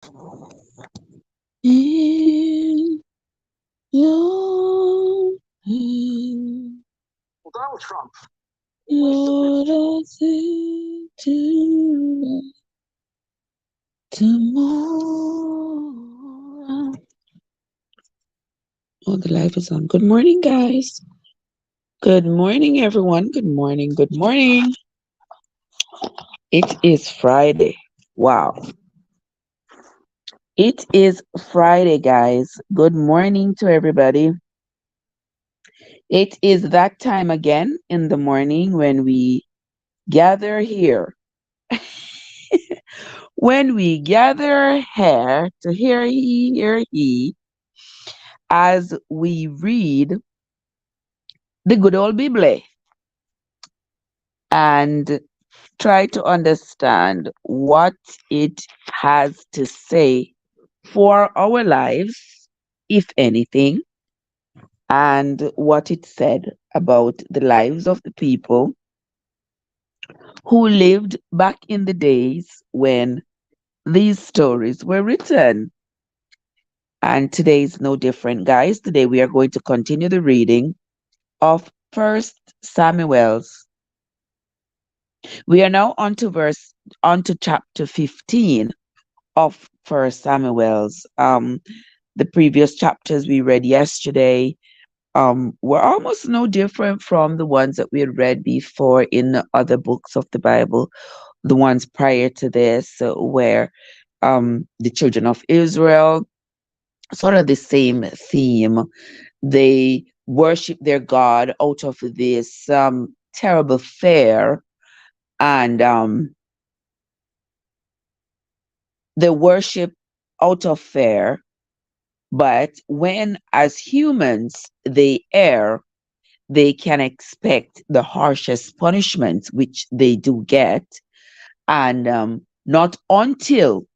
In your hand, Donald Trump. Lord, I think to tomorrow. Oh, the live is on. Good morning, guys. Good morning, everyone. Good morning. Good morning. It is Friday. Wow. It is Friday, guys. Good morning to everybody. It is that time again in the morning when we gather here. When we gather here to hear he, as we read the good old Bible and try to understand what it has to say for our lives, if anything, and what it said about the lives of the people who lived back in the days when these stories were written. And today is no different, guys. Today we are going to continue the reading of First Samuel's. We are now on to chapter 15 of First Samuel's. The previous chapters we read yesterday were almost no different from the ones that we had read before in the other books of the Bible. The ones prior to this, where the children of Israel, sort of the same theme. They worship their God out of this terrible fear, and they worship out of fear. But when, as humans, they err, they can expect the harshest punishments, which they do get, and not until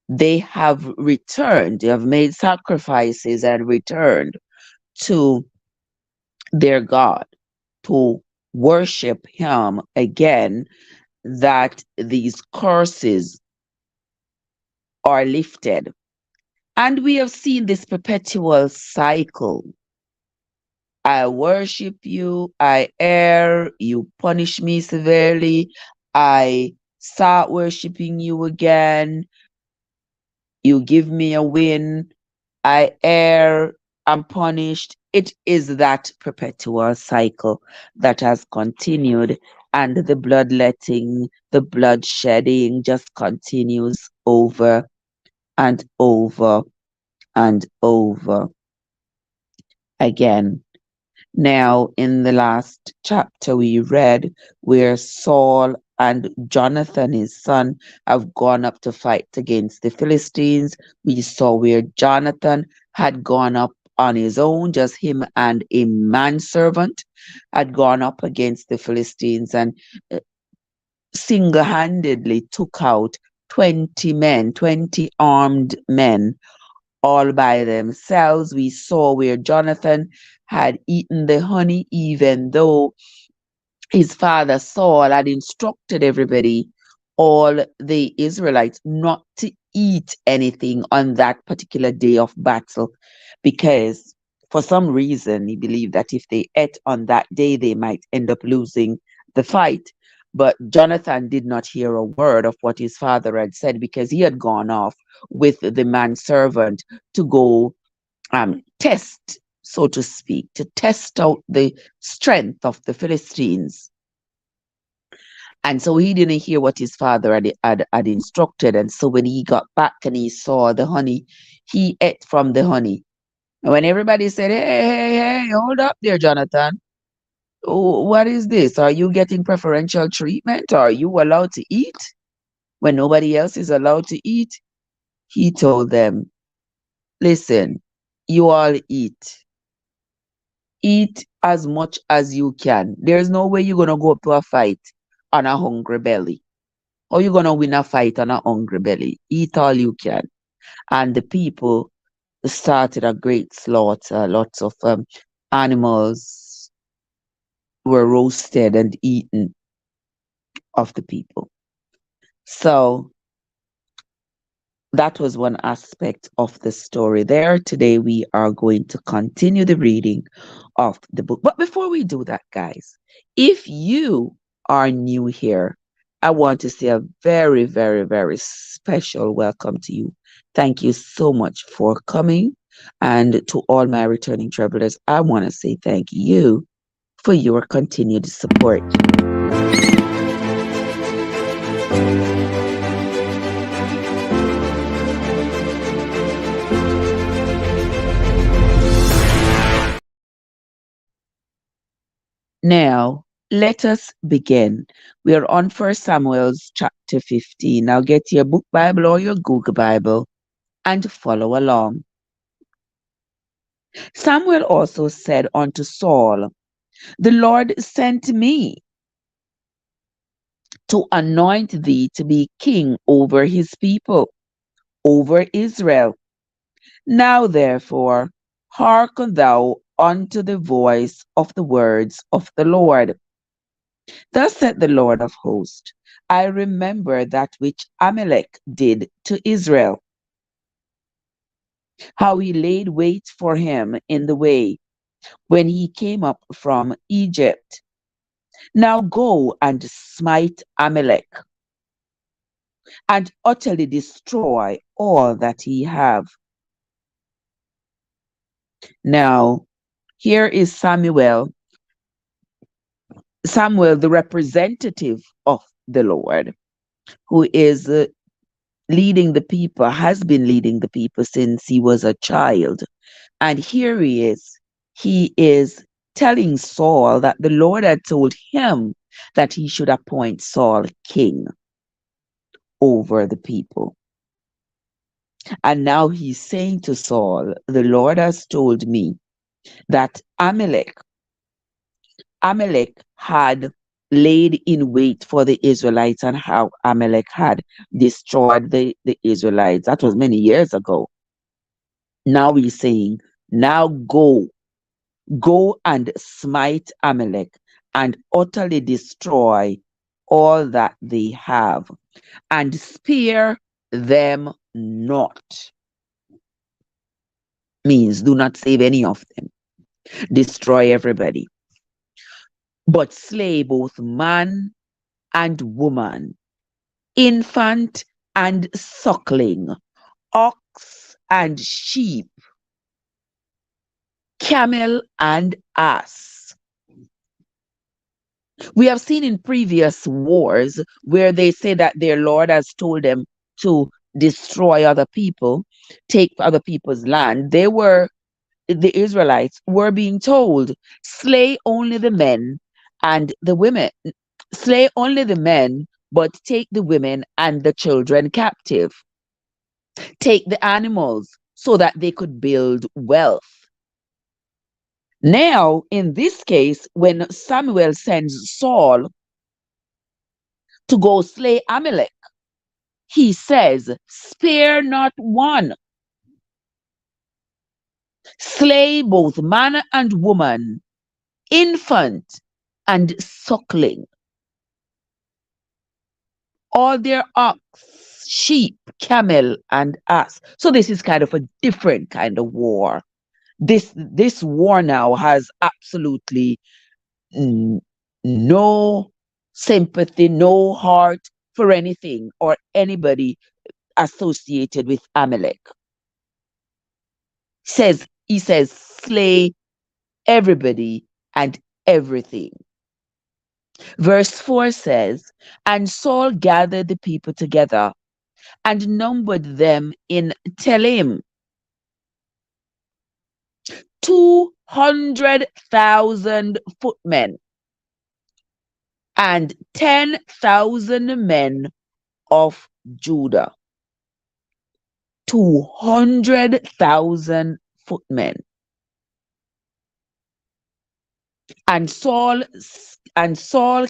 they have returned, they have made sacrifices and returned to their God, to worship Him again, that these curses are lifted. And we have seen this perpetual cycle. I worship you, I err, you punish me severely, I start worshiping you again, you give me a win, I err, I'm punished. It is that perpetual cycle that has continued, and the bloodletting, the bloodshedding just continues over and over and over again. Now, in the last chapter we read where Saul and Jonathan, his son, have gone up to fight against the Philistines. We saw where Jonathan had gone up on his own, just him and a manservant had gone up against the Philistines and single handedly took out 20 men, 20 armed men all by themselves. We saw where Jonathan had eaten the honey, even though his father Saul had instructed everybody, all the Israelites, not to eat anything on that particular day of battle, because for some reason he believed that if they ate on that day, they might end up losing the fight. But Jonathan did not hear a word of what his father had said, because he had gone off with the manservant to go test, so to speak, to test out the strength of the Philistines. And so he didn't hear what his father had instructed. And so when he got back and he saw the honey, he ate from the honey. And when everybody said, hey, hey, hey, hold up there, Jonathan. Oh, what is this? Are you getting preferential treatment? Are you allowed to eat when nobody else is allowed to eat? He told them, listen, you all eat. Eat as much as you can. There's no way you're going to go up to a fight on a hungry belly. Or you're going to win a fight on a hungry belly. Eat all you can. And the people started a great slaughter. Lots of animals were roasted and eaten of the people. So That was one aspect of the story there. Today we are going to continue the reading of the book. But before we do that, guys, if you are new here, I want to say a very, very, very special welcome to you. Thank you so much for coming. And to all my returning travelers, I want to say thank you for your continued support. Now, let us begin. We are on First Samuel's chapter 15. Now get your book Bible or your Google Bible and follow along. Samuel also said unto Saul, the Lord sent me to anoint thee to be king over his people, over Israel. Now therefore, hearken thou unto the voice of the words of the Lord. Thus said the Lord of hosts, I remember that which Amalek did to Israel, how he laid wait for him in the way when he came up from Egypt. Now go and smite Amalek and utterly destroy all that he have. Now, here is Samuel, the representative of the Lord, who is leading the people, has been leading the people since he was a child. And here he is telling Saul that the Lord had told him that he should appoint Saul king over the people. And now he's saying to Saul, the Lord has told me that Amalek had laid in wait for the Israelites and how Amalek had destroyed the Israelites. That was many years ago. Now he's saying, now go and smite Amalek and utterly destroy all that they have and spare them not. Means do not save any of them. Destroy everybody. But slay both man and woman, infant and suckling, ox and sheep, camel and ass. We have seen in previous wars where they say that their Lord has told them to destroy other people, take other people's land. The Israelites were being told, slay only the men and the women. Slay only the men, but take the women and the children captive. Take the animals so that they could build wealth. Now, in this case, when Samuel sends Saul to go slay Amalek, he says, spare not one. Slay both man and woman, infant and suckling, all their ox, sheep, camel, and ass. So this is kind of a different kind of war. This war now has absolutely no sympathy, no heart for anything or anybody associated with Amalek. He says, slay everybody and everything. Verse 4 says, and Saul gathered the people together and numbered them in Telem, 200,000 footmen and 10,000 men of Judah. 200,000 footmen. And Saul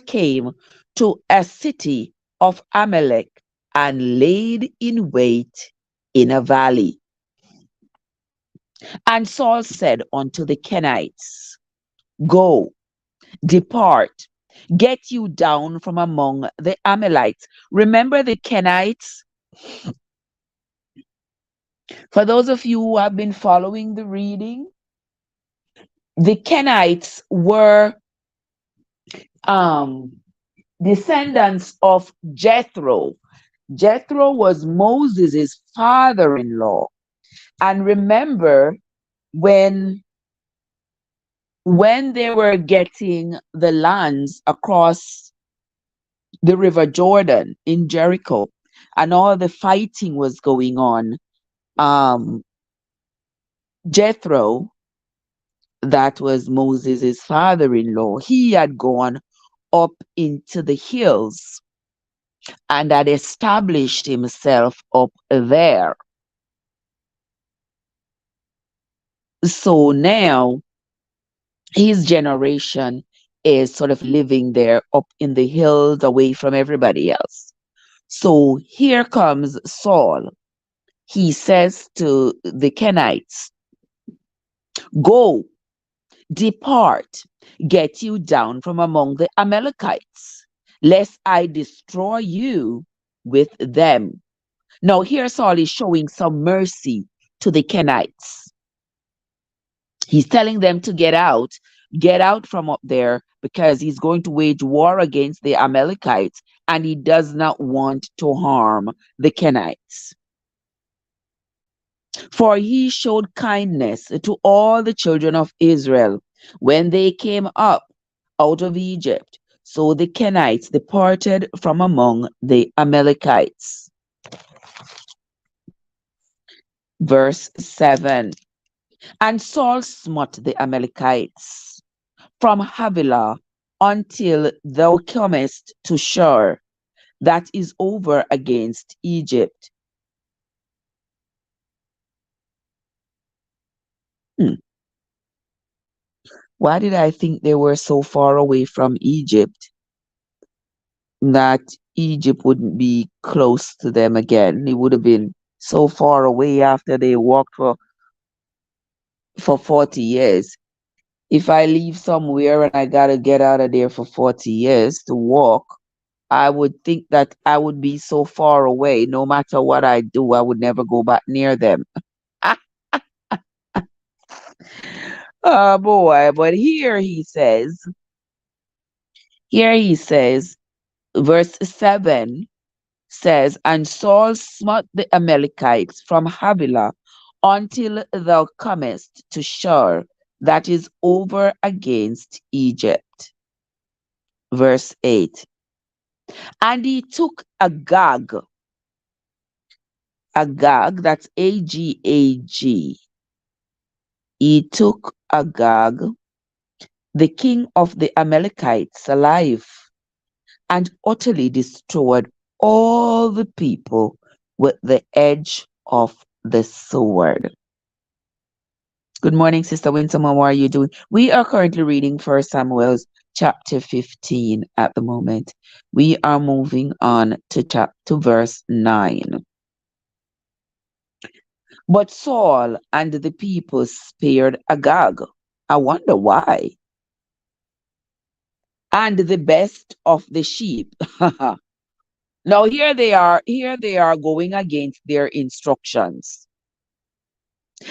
came to a city of Amalek and laid in wait in a valley. And Saul said unto the Kenites, go, depart, get you down from among the Amalekites. Remember the Kenites For those of you who have been following the reading, the Kenites were um, descendants of Jethro. Jethro was Moses' father-in-law. And remember, when they were getting the lands across the River Jordan in Jericho, and all the fighting was going on, um, Jethro, that was Moses' father-in-law, he had gone up into the hills and had established himself up there. So now his generation is sort of living there up in the hills away from everybody else. So here comes Saul. He says to the Kenites, "Go, depart, get you down from among the Amalekites, lest I destroy you with them." Now, here Saul is showing some mercy to the Kenites. He's telling them to get out from up there, because he's going to wage war against the Amalekites, and he does not want to harm the Kenites. For he showed kindness to all the children of Israel when they came up out of Egypt. So the Kenites departed from among the Amalekites. Verse 7. And Saul smote the Amalekites from Havilah until thou comest to Shur, that is over against Egypt. Why did I think they were so far away from Egypt that Egypt wouldn't be close to them again? It would have been so far away after they walked for 40 years. If I leave somewhere and I gotta get out of there for 40 years to walk, I would think that I would be so far away. No matter what I do, I would never go back near them. Oh boy, but here he says, verse 7 says, and Saul smote the Amalekites from Havilah until thou comest to Shur, that is over against Egypt. Verse 8. And he took Agag, that's Agag. He took Agag, the king of the Amalekites, alive, and utterly destroyed all the people with the edge of the sword. Good morning, Sister Winsome. How are you doing? We are currently reading 1 Samuel chapter 15 at the moment. We are moving on to verse 9. But Saul and the people spared Agag. I wonder why. And the best of the sheep. Now here they are going against their instructions.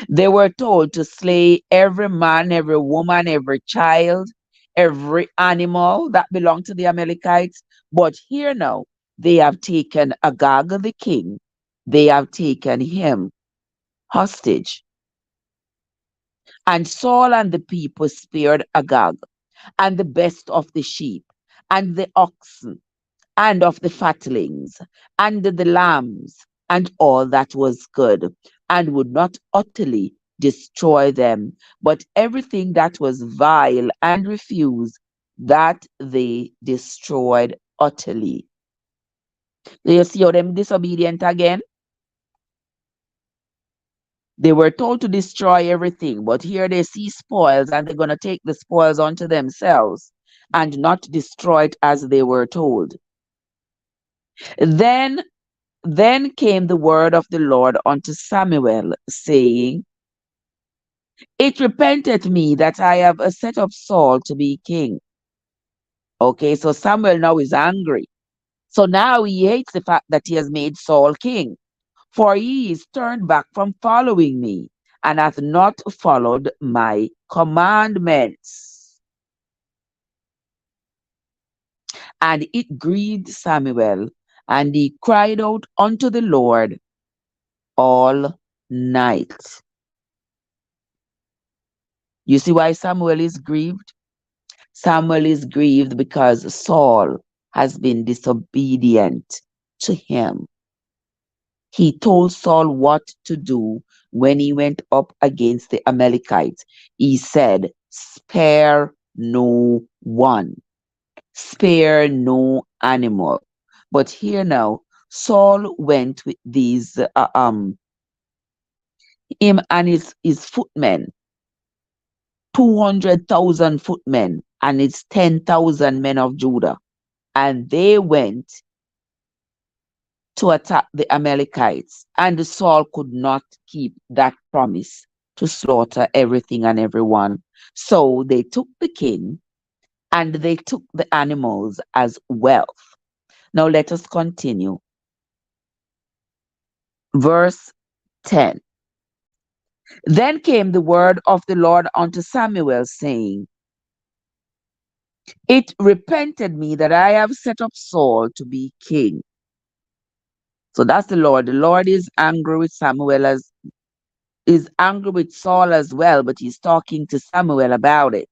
They were told to slay every man, every woman, every child, every animal that belonged to the Amalekites. But here now, they have taken Agag the king. They have taken him hostage. And Saul and the people spared Agag, and the best of the sheep, and the oxen, and of the fatlings, and the lambs, and all that was good, and would not utterly destroy them, but everything that was vile and refused, that they destroyed utterly. Do you see how them disobedient again? They were told to destroy everything, but here they see spoils and they're going to take the spoils unto themselves and not destroy it as they were told. Then came the word of the Lord unto Samuel, saying, It repenteth me that I have set up Saul to be king. Okay, so Samuel now is angry. So now he hates the fact that he has made Saul king. For he is turned back from following me, and hath not followed my commandments. And it grieved Samuel, and he cried out unto the Lord all night. You see why Samuel is grieved? Samuel is grieved because Saul has been disobedient to him. He told Saul what to do when he went up against the Amalekites. He said, spare no one, spare no animal. But here now, Saul went with these, him and his footmen, 200,000 footmen, and his 10,000 men of Judah. And they went to attack the Amalekites, and Saul could not keep that promise to slaughter everything and everyone. So they took the king and they took the animals as wealth. Now let us continue. Verse 10. Then came the word of the Lord unto Samuel, saying, It repented me that I have set up Saul to be king. So that's the Lord. The Lord is angry with Samuel as is angry with Saul as well, but he's talking to Samuel about it.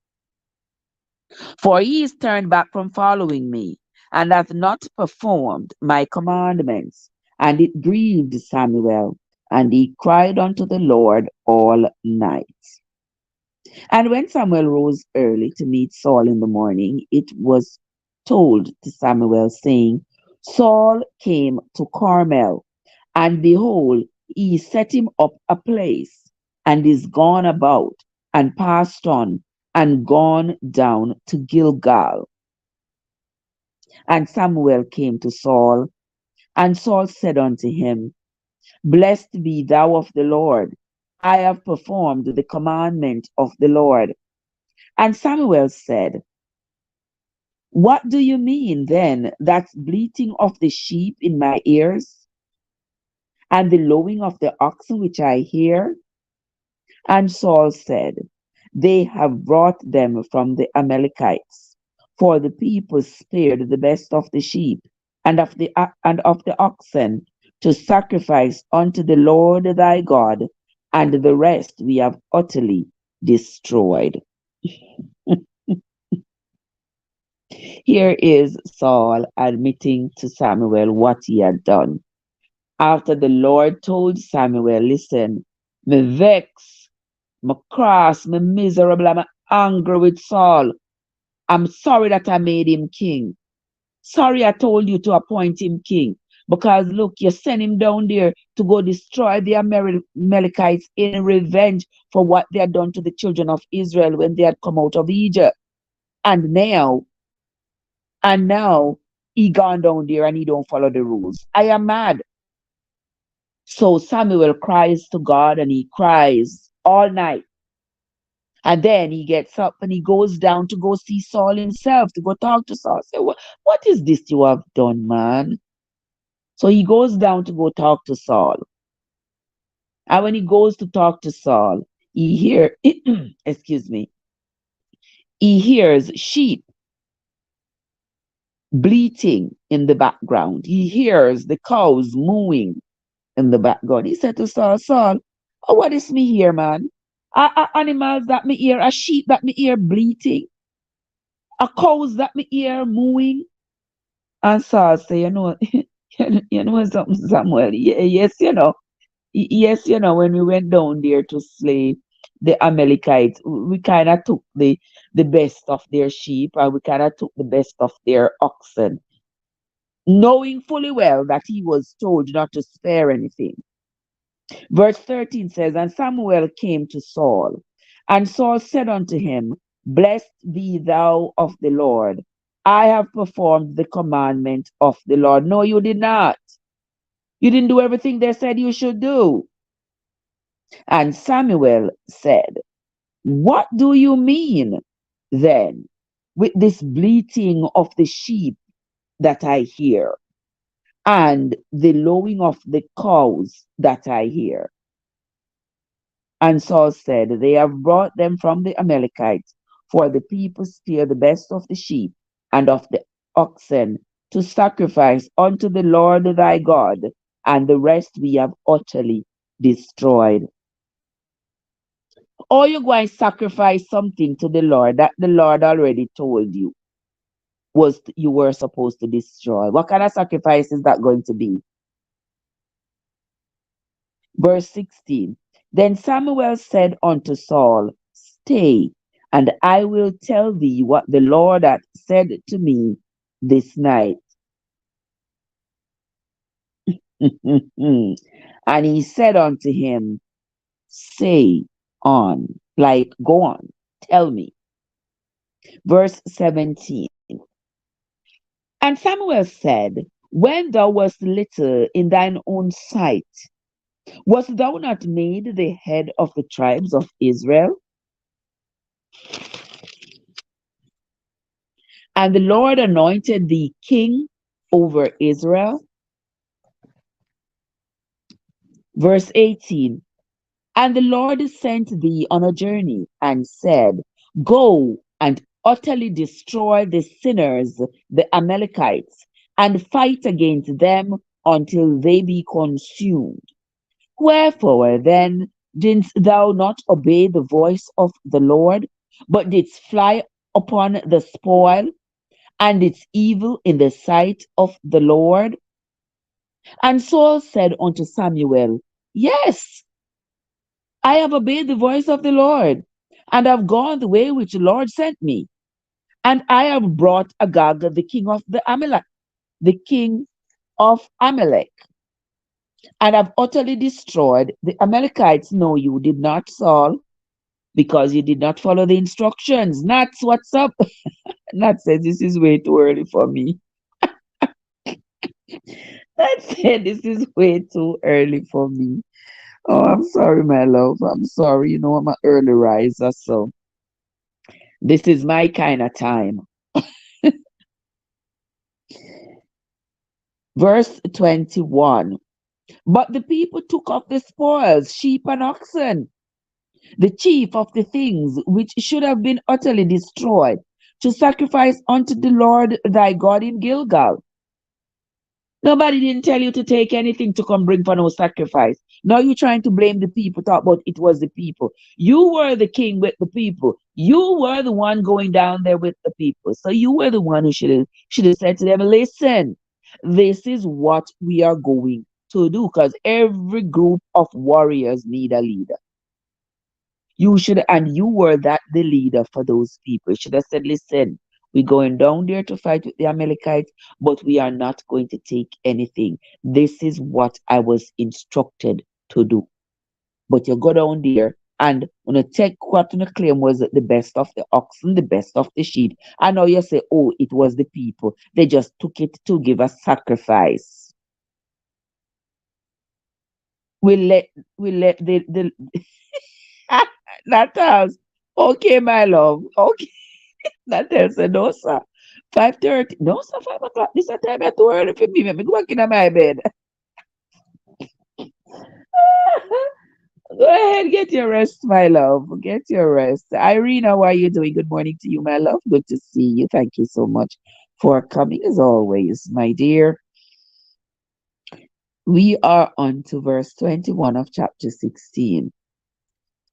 For he is turned back from following me, and hath not performed my commandments. And it grieved Samuel, and he cried unto the Lord all night. And when Samuel rose early to meet Saul in the morning, it was told to Samuel, saying, Saul came to Carmel, and behold, he set him up a place, and is gone about, and passed on, and gone down to Gilgal. And Samuel came to Saul, and Saul said unto him, Blessed be thou of the Lord. I have performed the commandment of the Lord. And Samuel said, What do you mean then, that bleating of the sheep in my ears, and the lowing of the oxen which I hear? And Saul said, They have brought them from the Amalekites, for the people spared the best of the sheep and of the oxen to sacrifice unto the Lord thy God, and the rest we have utterly destroyed. Here is Saul admitting to Samuel what he had done. After the Lord told Samuel, listen, me vex, me cross, me miserable, I'm angry with Saul. I'm sorry that I made him king. Sorry I told you to appoint him king. Because look, you sent him down there to go destroy the Amalekites in revenge for what they had done to the children of Israel when they had come out of Egypt. And now, and now, he gone down there and he don't follow the rules. I am mad. So Samuel cries to God and he cries all night. And then he gets up and he goes down to go see Saul himself, to go talk to Saul. Say, what is this you have done, man? So he goes down to go talk to Saul. And when he goes to talk to Saul, he hear excuse me, he hears sheep bleating in the background. He hears the cows mooing in the background. He said to Saul, Saul, oh, what is me here, man? Are animals that me hear, a sheep that me hear bleating, a cows that me hear mooing. And Saul say, you know something, Samuel. Yes, yes, when we went down there to slay the Amalekites, we kind of took the best of their sheep and we kind of took the best of their oxen, knowing fully well that he was told not to spare anything. Verse 13 says, And Samuel came to Saul, and Saul said unto him, Blessed be thou of the Lord. I have performed the commandment of the Lord. No, you did not. You didn't do everything they said you should do. And Samuel said, What do you mean then with this bleating of the sheep that I hear? and the lowing of the cows that I hear. And Saul said, they have brought them from the Amalekites, for the people spare the best of the sheep and of the oxen to sacrifice unto the Lord thy God, and the rest we have utterly destroyed. Or you go and sacrifice something to the Lord that the Lord already told you you were supposed to destroy. What kind of sacrifice is that going to be? Verse 16. Then Samuel said unto Saul, stay, and I will tell thee what the Lord hath said to me this night. And he said unto him, say on, like, go on, tell me. Verse 17. And Samuel said, when thou wast little in thine own sight, wast thou not made the head of the tribes of Israel? And the Lord anointed thee king over Israel. Verse 18. And the Lord sent thee on a journey and said, go and utterly destroy the sinners, the Amalekites, and fight against them until they be consumed. Wherefore then didst thou not obey the voice of the Lord, but didst fly upon the spoil, and didst evil in the sight of the Lord? And Saul said unto Samuel, yes, I have obeyed the voice of the Lord, and have gone the way which the Lord sent me. And I have brought Agag, the king of Amalek, and have utterly destroyed the Amalekites. No, you did not, Saul, because you did not follow the instructions. That's what's up. Nat said this is way too early for me. Nat said this is way too early for me. Oh, I'm sorry, my love. I'm sorry. You know, I'm an early riser, so this is my kind of time. Verse 21. But the people took up the spoils, sheep and oxen, the chief of the things which should have been utterly destroyed, to sacrifice unto the Lord thy God in Gilgal. Nobody didn't tell you to take anything to come bring for no sacrifice. Now you're trying to blame the people, talk about it was the people. You were the king with the people. You were the one going down there with the people. So you were the one who should have said to them, listen, this is what we are going to do. Because every group of warriors need a leader. You should, and you were the leader for those people. You should have said, listen, we're going down there to fight with the Amalekites, but we are not going to take anything. This is what I was instructed to do. But you go down there and when you take what you claim was the best of the oxen, the best of the sheep, and now you say, oh, it was the people. They just took it to give a sacrifice. We let the that house. Okay, my love. Okay. That tells her, no, sir. 5:30. No, sir, 5 o'clock. This is a time too early for me. Let me go back in my bed. Go ahead, get your rest, my love. Get your rest. Irene, how are you doing? Good morning to you, my love. Good to see you. Thank you so much for coming as always, my dear. We are on to verse 21 of chapter 16.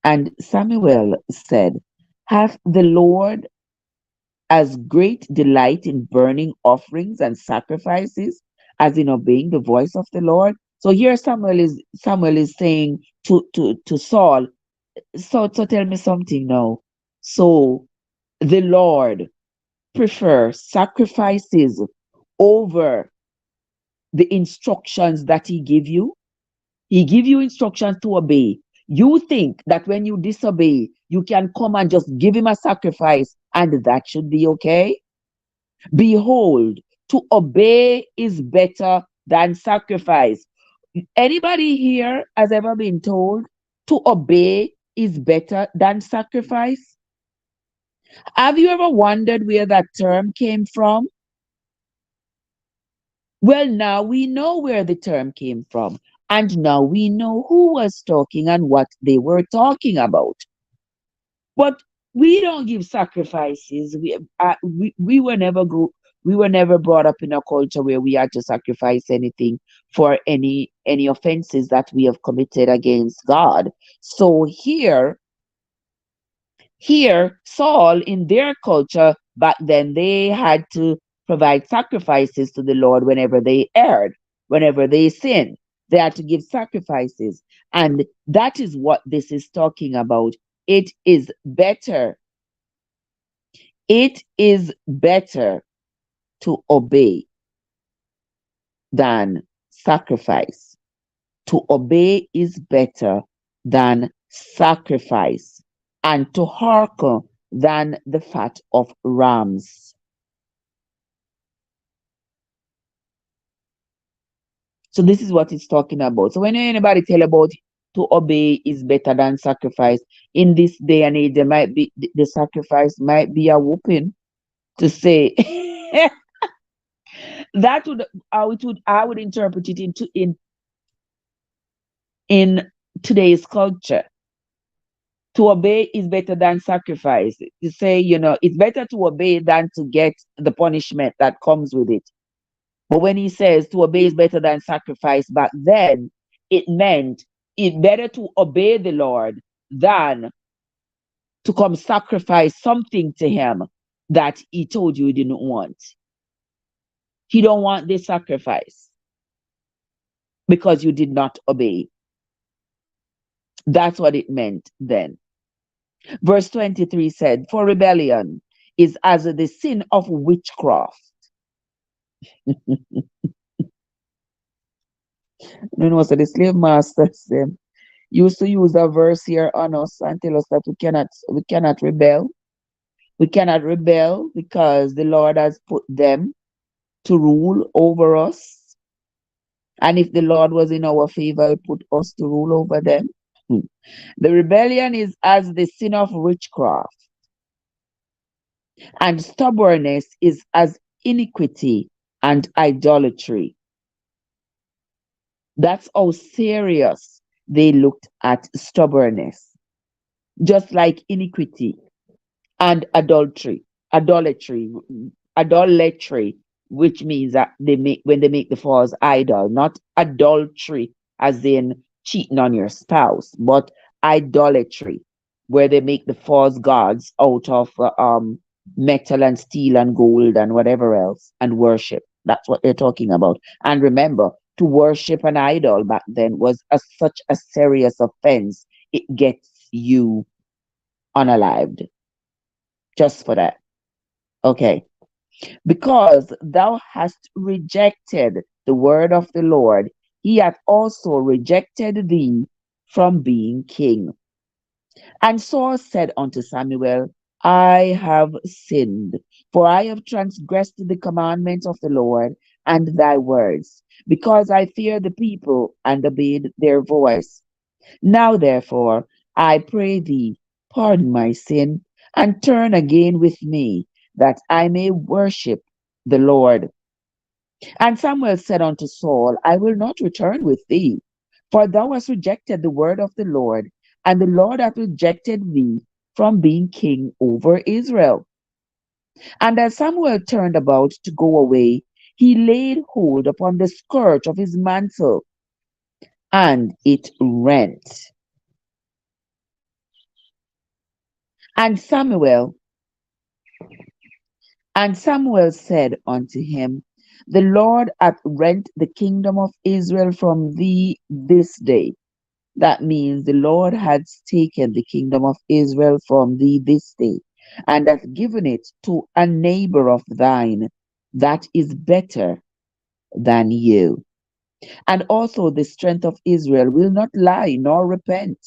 And Samuel said, hath the Lord as great delight in burning offerings and sacrifices as in obeying the voice of the Lord? So here Samuel is saying to Saul, so tell me something now. So the Lord prefers sacrifices over the instructions that he give you. He give you instructions to obey. You think that when you disobey, you can come and just give him a sacrifice and that should be okay? Behold, to obey is better than sacrifice. Anybody here has ever been told to obey is better than sacrifice? Have you ever wondered where that term came from? Well, now we know where the term came from, and now we know who was talking and what they were talking about. But we don't give sacrifices. We were never we were never brought up in a culture where we had to sacrifice anything for any offenses that we have committed against God. So here, Saul, in their culture back then, they had to provide sacrifices to the Lord whenever they erred, whenever they sinned. They had to give sacrifices. And that is what this is talking about. It is better. It is better to obey than sacrifice. To obey is better than sacrifice, and to hearken than the fat of rams. So this is what it's talking about. So when anybody tell about to obey is better than sacrifice, in this day and age, there might be the sacrifice might be a whooping to say that would I would interpret it in today's culture. To obey is better than sacrifice. To say, it's better to obey than to get the punishment that comes with it. But when he says to obey is better than sacrifice back then, it meant it's better to obey the Lord than to come sacrifice something to him that he told you he didn't want. He don't want this sacrifice because you did not obey. That's what it meant then. Verse 23 said, for rebellion is as the sin of witchcraft. So the slave masters them used to use a verse here on us and tell us that we cannot rebel. We cannot rebel because the Lord has put them to rule over us. And if the Lord was in our favor, he put us to rule over them. Hmm. The rebellion is as the sin of witchcraft, and stubbornness is as iniquity and idolatry. That's how serious they looked at stubbornness, just like iniquity and idolatry, idolatry, which means that when they make the false idol, not adultery as in cheating on your spouse, but idolatry, where they make the false gods out of metal and steel and gold and whatever else and worship. That's what they're talking about. And remember, to worship an idol back then was such a serious offense. It gets you unalived just for that. Okay. Because thou hast rejected the word of the Lord, he hath also rejected thee from being king. And Saul said unto Samuel, I have sinned, for I have transgressed the commandments of the Lord and thy words, because I fear the people and obeyed their voice. Now therefore, I pray thee, pardon my sin, and turn again with me, that I may worship the Lord. And Samuel said unto Saul, I will not return with thee, for thou hast rejected the word of the Lord, and the Lord hath rejected thee from being king over Israel. And as Samuel turned about to go away, he laid hold upon the skirt of his mantle, and it rent. And Samuel said unto him, the Lord hath rent the kingdom of Israel from thee this day. That means the Lord hath taken the kingdom of Israel from thee this day, and hath given it to a neighbor of thine that is better than you. And also the strength of Israel will not lie nor repent,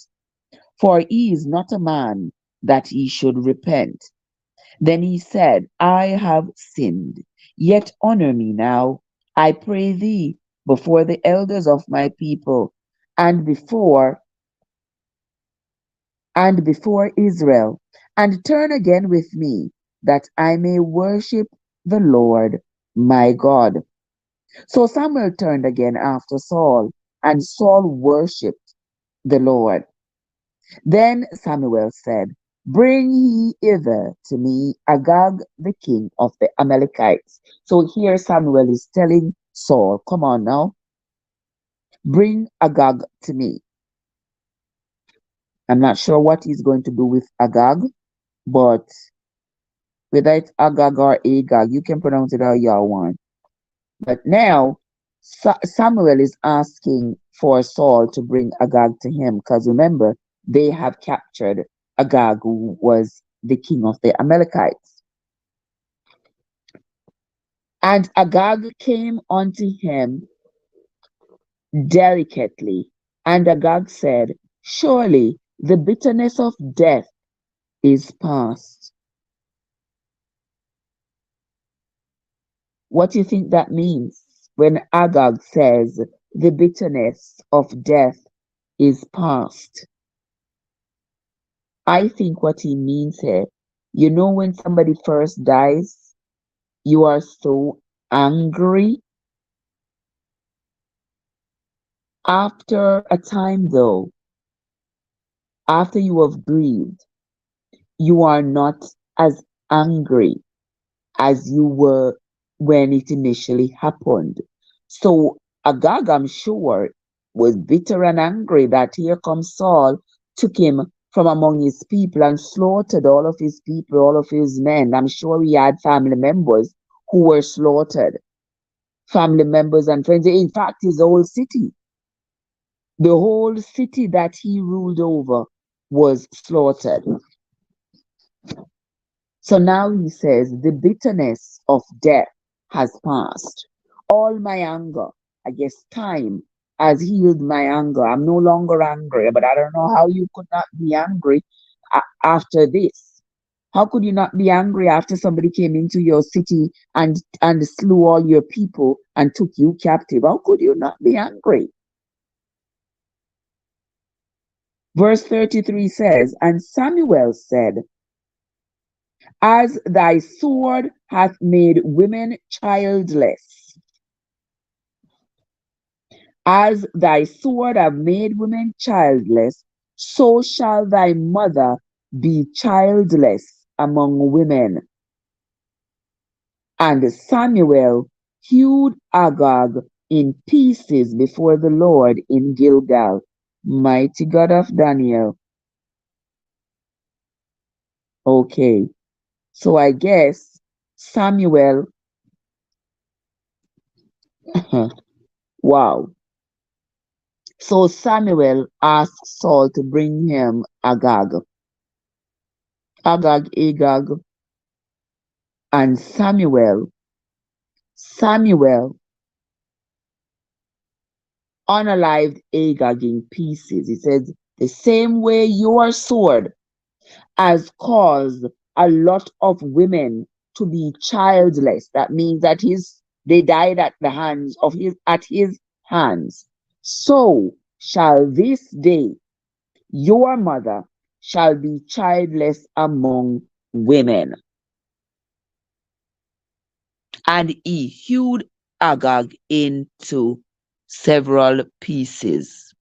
for he is not a man that he should repent. Then he said, I have sinned, yet honor me now, I pray thee, before the elders of my people, and before Israel, and turn again with me, that I may worship the Lord my God. So Samuel turned again after Saul, and Saul worshipped the Lord. Then Samuel said, Bring ye hither to me Agag, the king of the Amalekites. So here Samuel is telling Saul, Come on now, bring Agag to me. I'm not sure what he's going to do with Agag, but whether it's Agag or Agag, you can pronounce it how you want. But now Samuel is asking for Saul to bring Agag to him because remember, they have captured Agag, who was the king of the Amalekites. And Agag came unto him delicately, and Agag said, Surely the bitterness of death is past. What do you think that means when Agag says the bitterness of death is past? I think what he means here, you know, when somebody first dies, you are so angry. After a time, though, after you have grieved, you are not as angry as you were when it initially happened. So Agag, I'm sure, was bitter and angry that here comes Saul, took him from among his people and slaughtered all of his people, all of his men. I'm sure he had family members who were slaughtered, family members and friends. In fact, his whole city, the whole city that he ruled over was slaughtered. So now he says, the bitterness of death has passed. All my anger, I guess time has healed my anger. I'm no longer angry, but I don't know how you could not be angry after this. How could you not be angry after somebody came into your city and slew all your people and took you captive? How could you not be angry? Verse 33 says, And Samuel said, As thy sword hath made women childless, as thy sword hath made women childless, so shall thy mother be childless among women. And Samuel hewed Agag in pieces before the Lord in Gilgal. Mighty God of Daniel. Okay, so I guess Samuel, wow. So Samuel asked Saul to bring him Agag, Agag, and Samuel unalived Agag in pieces. He says, the same way your sword has caused a lot of women to be childless. That means that they died at the hands of his hands. So shall this day your mother shall be childless among women. And he hewed Agag into several pieces.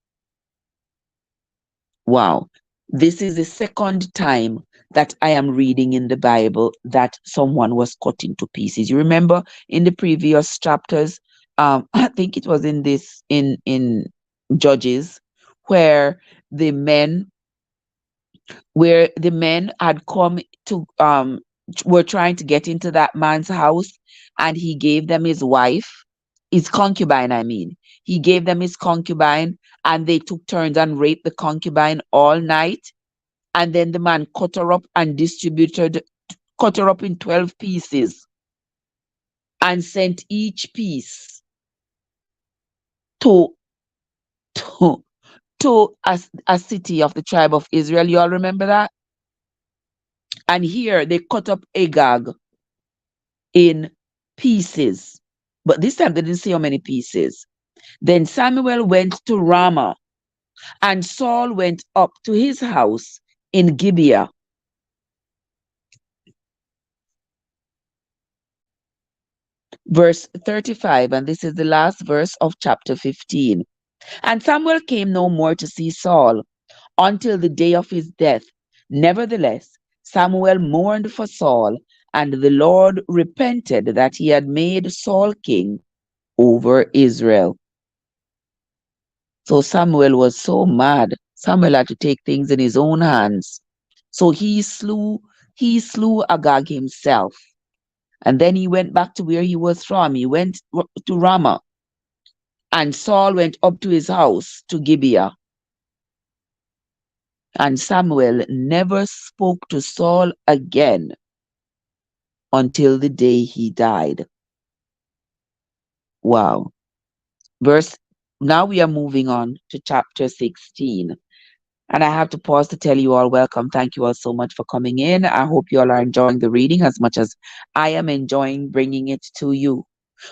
Wow. This is the second time that I am reading in the Bible that someone was cut into pieces. You remember in the previous chapters, I think it was in Judges, where the men had come to were trying to get into that man's house, and he gave them his wife, his concubine, I mean. He gave them his concubine, and they took turns and raped the concubine all night. And then the man cut her up in 12 pieces and sent each piece to to, to a city of the tribe of Israel. You all remember that? And here they cut up Agag in pieces. But this time they didn't say how many pieces. Then Samuel went to Ramah, and Saul went up to his house in Gibeah. Verse 35, and this is the last verse of chapter 15. And Samuel came no more to see Saul until the day of his death. Nevertheless, Samuel mourned for Saul, and the Lord repented that he had made Saul king over Israel. So Samuel was so mad. Samuel had to take things in his own hands. So he slew Agag himself. And then he went back to where he was from. He went to Ramah. And Saul went up to his house to Gibeah. And Samuel never spoke to Saul again until the day he died. Wow. Verse Now we are moving on to chapter 16. And I have to pause to tell you all welcome. Thank you all so much for coming in. I hope you all are enjoying the reading as much as I am enjoying bringing it to you.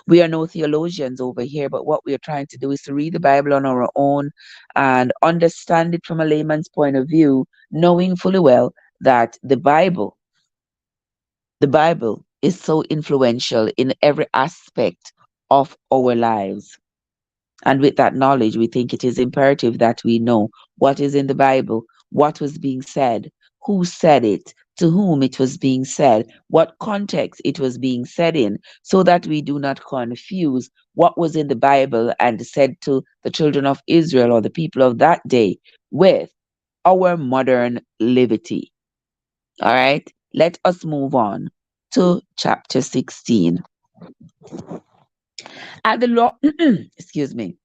We are no theologians over here, but what we are trying to do is to read the Bible on our own and understand it from a layman's point of view, knowing fully well that the Bible is so influential in every aspect of our lives. And with that knowledge, we think it is imperative that we know what is in the Bible, what was being said, who said it, to whom it was being said, what context it was being said in, so that we do not confuse what was in the Bible and said to the children of Israel or the people of that day with our modern liberty. All right, let us move on to chapter 16. And the Lord, excuse me.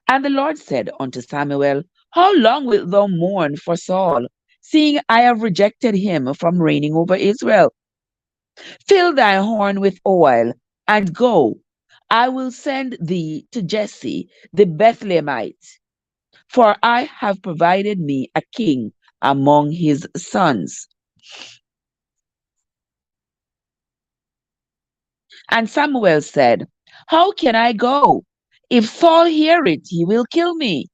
And the Lord said unto Samuel, How long wilt thou mourn for Saul, seeing I have rejected him from reigning over Israel? Fill thy horn with oil, and go. I will send thee to Jesse the Bethlehemite, for I have provided me a king among his sons. And Samuel said, How can I go? If Saul hear it, he will kill me.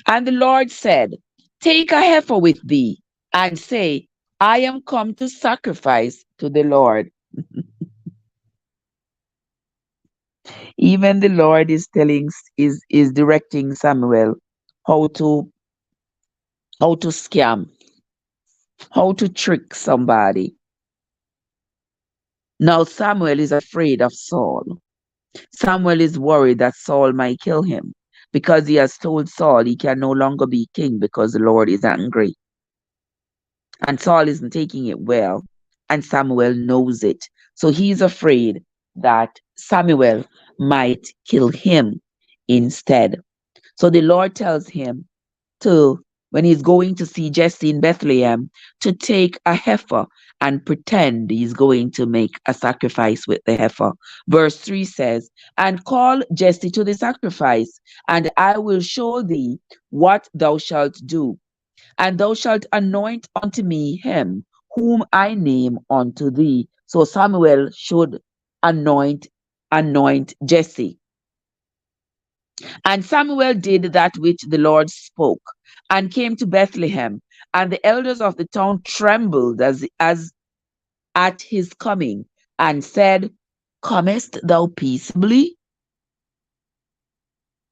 And the Lord said, Take a heifer with thee, and say, I am come to sacrifice to the Lord. Even the Lord is is directing Samuel how to scam, how to trick somebody. Now Samuel is afraid of Saul. Samuel is worried that Saul might kill him because he has told Saul he can no longer be king because the Lord is angry. And Saul isn't taking it well, and Samuel knows it. So he's afraid that Samuel might kill him instead. So the Lord tells him to, when he's going to see Jesse in Bethlehem, to take a heifer and pretend he's going to make a sacrifice with the heifer. Verse 3 says, And call Jesse to the sacrifice, and I will show thee what thou shalt do. And thou shalt anoint unto me him whom I name unto thee. So Samuel should anoint Jesse. And Samuel did that which the Lord spoke, and came to Bethlehem. And the elders of the town trembled as at his coming, and said, Comest thou peaceably?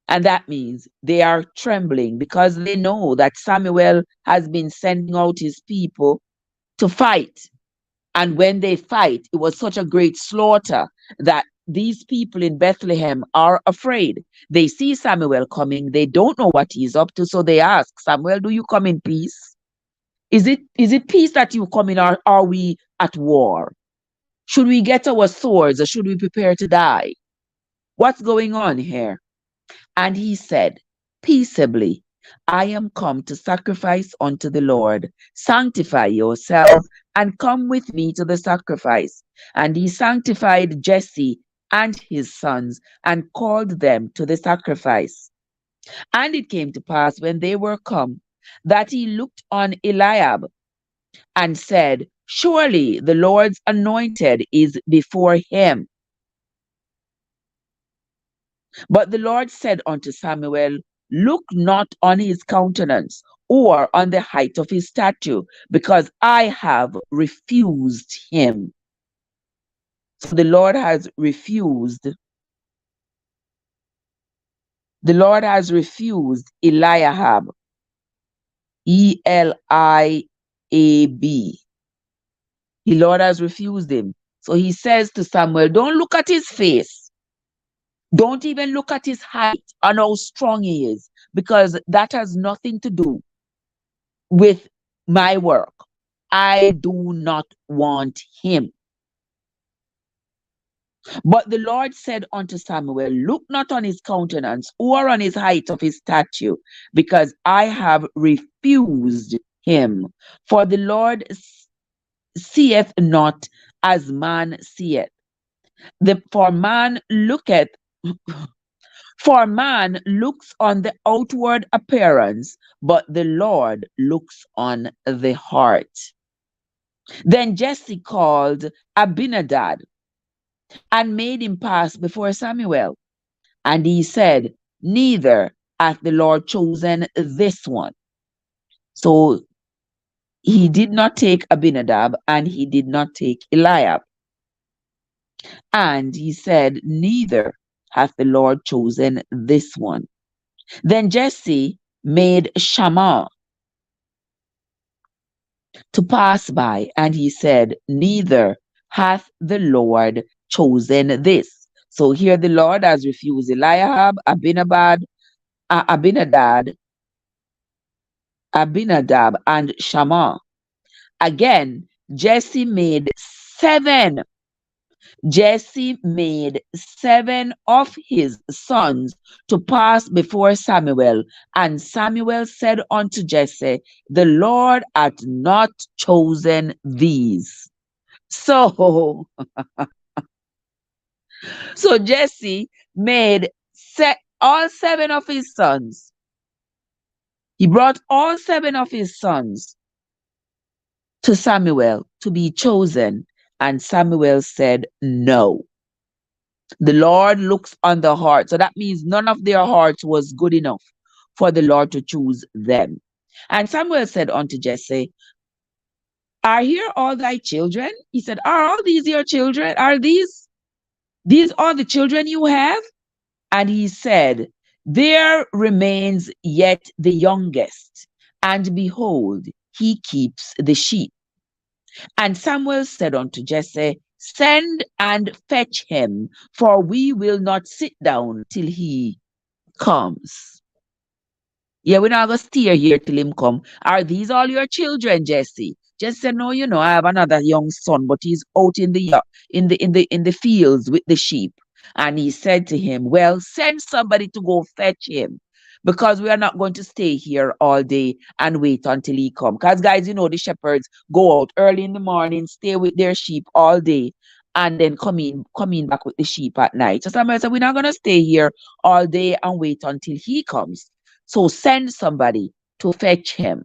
And that means they are trembling because they know that Samuel has been sending out his people to fight. And when they fight, it was such a great slaughter that these people in Bethlehem are afraid. They see Samuel coming. They don't know what he's up to. So they ask, Samuel, do you come in peace? Is it peace that you come in, or are we at war? Should we get our swords, or should we prepare to die? What's going on here? And he said, Peaceably, I am come to sacrifice unto the Lord. Sanctify yourself and come with me to the sacrifice. And he sanctified Jesse and his sons and called them to the sacrifice. And it came to pass when they were come that he looked on Eliab and said, Surely the Lord's anointed is before him. But the Lord said unto Samuel, Look not on his countenance or on the height of his stature, because I have refused him. So the Lord has refused Eliab, Eliab. The Lord has refused him. So he says to Samuel, don't look at his face. Don't even look at his height and how strong he is, because that has nothing to do with my work. I do not want him. But the Lord said unto Samuel, look not on his countenance or on his height of his stature, because I have refused him. For the Lord seeth not as man seeth. The, for man looks on the outward appearance, but the Lord looks on the heart. Then Jesse called Abinadab and made him pass before Samuel. And he said, neither hath the Lord chosen this one. So he did not take Abinadab and he did not take Eliab. And he said, neither hath the Lord chosen this one. Then Jesse made Shammah to pass by, and he said, neither hath the Lord chosen this. So here the Lord has refused Eliab, Abinadab, and Shammah. Again, Jesse made seven of his sons to pass before Samuel. And Samuel said unto Jesse, the Lord hath not chosen these. So, so Jesse made all seven of his sons. He brought all seven of his sons to Samuel to be chosen. And Samuel said, no. The Lord looks on the heart. So that means none of their hearts was good enough for the Lord to choose them. And Samuel said unto Jesse, are here all thy children? He said, are all these your children? Are these all the children you have? And he said, there remains yet the youngest, and behold, he keeps the sheep. And Samuel said unto Jesse, send and fetch him, for we will not sit down till he comes. Yeah, we're not going to stay here till him come. Are these all your children, Jesse? Jesse said, no, I have another young son, but he's out in the fields with the sheep. And he said to him, well, send somebody to go fetch him, because we are not going to stay here all day and wait until he come. Because guys, the shepherds go out early in the morning, stay with their sheep all day, and then come in back with the sheep at night. So Samuel said, we're not going to stay here all day and wait until he comes. So send somebody to fetch him.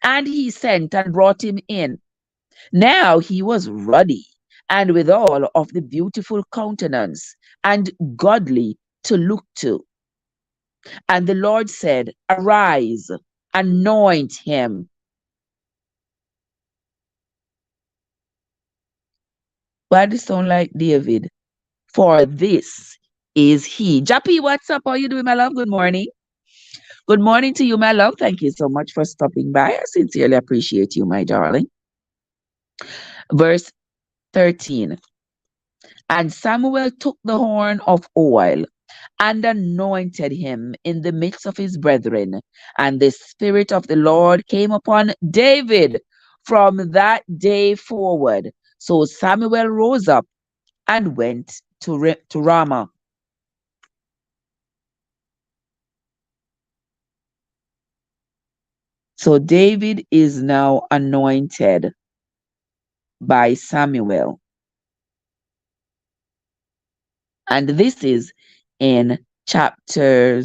And he sent and brought him in. Now he was ruddy and withal of the beautiful countenance and godly to look to. And the Lord said, arise, anoint him. Why does it sound like David? For this is he. Jappy, what's up? How are you doing, my love? Good morning. Good morning to you, my love. Thank you so much for stopping by. I sincerely appreciate you, my darling. Verse 13. And Samuel took the horn of oil and anointed him in the midst of his brethren. And the Spirit of the Lord came upon David from that day forward. So Samuel rose up and went to Ramah. So David is now anointed by Samuel. And this is in chapter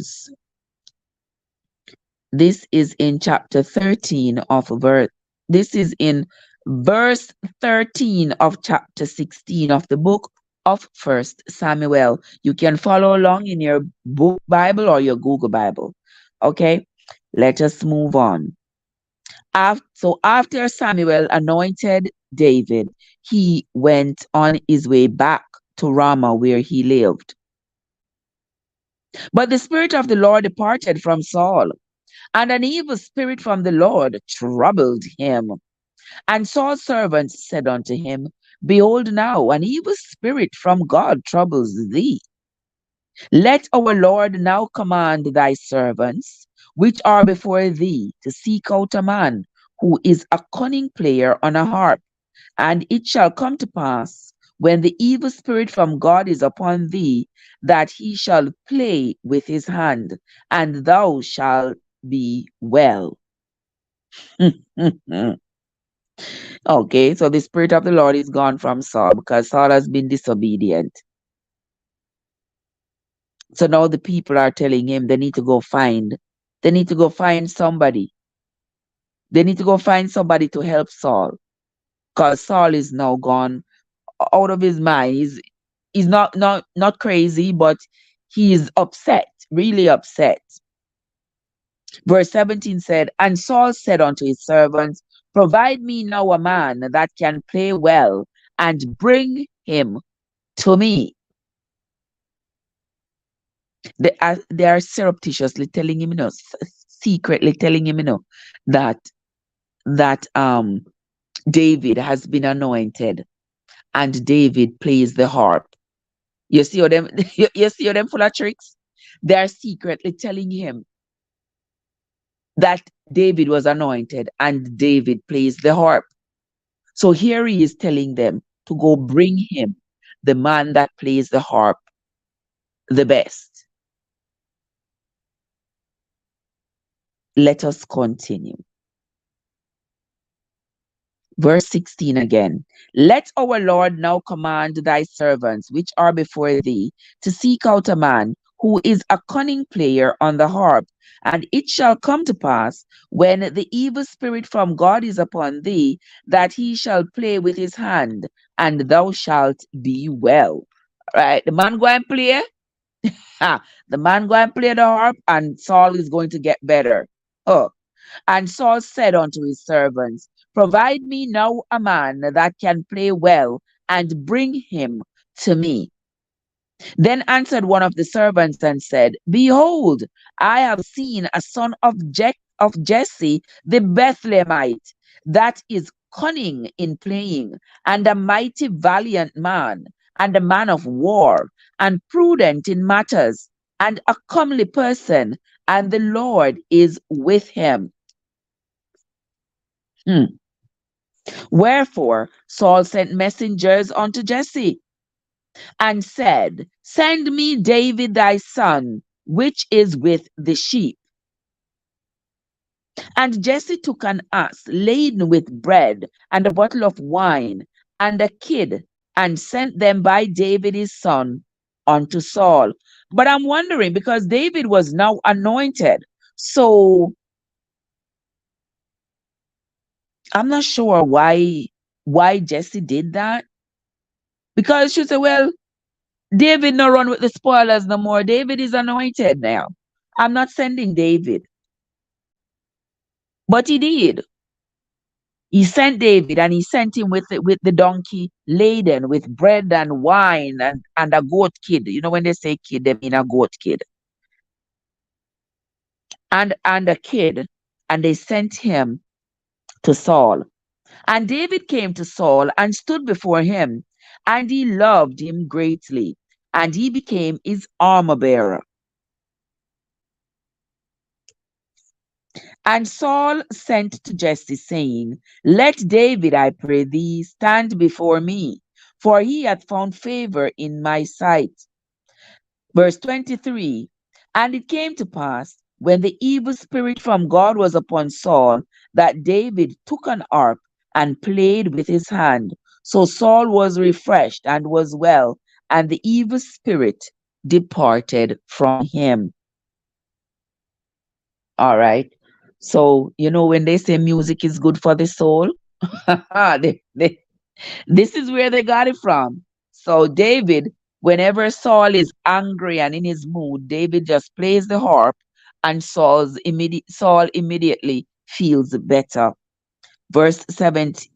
13 of this is in verse 13 of chapter 16 of the book of 1 Samuel. You can follow along in your book Bible or your Google Bible. Okay, let us move on. So after Samuel anointed David, he went on his way back to Ramah where he lived. But the Spirit of the Lord departed from Saul, and an evil spirit from the Lord troubled him. And Saul's servants said unto him, Behold, now an evil spirit from God troubles thee. Let our Lord now command thy servants, which are before thee, to seek out a man who is a cunning player on a harp. And it shall come to pass, when the evil spirit from God is upon thee, that he shall play with his hand, and thou shalt be well. Okay, so the Spirit of the Lord is gone from Saul because Saul has been disobedient. So now the people are telling him they need to go find somebody. They need to go find somebody to help Saul because Saul is now gone out of his mind. He's not crazy, but he is upset, really upset. Verse 17 said, And Saul said unto his servants, Provide me now a man that can play well, and bring him to me. They are surreptitiously telling him, secretly telling him, that David has been anointed, and David plays the harp. You see how them you see how them full of tricks? They are secretly telling him that David was anointed and David plays the harp. So here he is telling them to go bring him the man that plays the harp the best. Let us continue. Verse 16 again. Let our Lord now command thy servants, which are before thee, to seek out a man who is a cunning player on the harp. And it shall come to pass, when the evil spirit from God is upon thee, that he shall play with his hand, and thou shalt be well. Right? The man go and play. The man go and play the harp, and Saul is going to get better. Oh. And Saul said unto his servants, Provide me now a man that can play well, and bring him to me. Then answered one of the servants and said, Behold, I have seen a son of Jesse the Bethlehemite, that is cunning in playing, and a mighty valiant man, and a man of war, and prudent in matters, and a comely person, and the Lord is with him. Wherefore Saul sent messengers unto Jesse, and said, Send me David thy son, which is with the sheep. And Jesse took an ass laden with bread, and a bottle of wine, and a kid, and sent them by David his son unto Saul. But I'm wondering, because David was now anointed, so I'm not sure why Jesse did that. Because she said, well, David no run with the spoilers no more. David is anointed now. I'm not sending David. But he did. He sent David, and he sent him with the donkey laden with bread and wine, and a goat kid. You know, when they say kid, they mean a goat kid. And a kid. And they sent him to Saul. And David came to Saul and stood before him, and he loved him greatly, and he became his armor bearer. And Saul sent to Jesse, saying, Let David, I pray thee, stand before me, for he hath found favor in my sight. Verse 23, And it came to pass, when the evil spirit from God was upon Saul, that David took an harp and played with his hand. So Saul was refreshed and was well, and the evil spirit departed from him. All right. So, when they say music is good for the soul, this is where they got it from. So, David, whenever Saul is angry and in his mood, David just plays the harp, and Saul immediately feels better.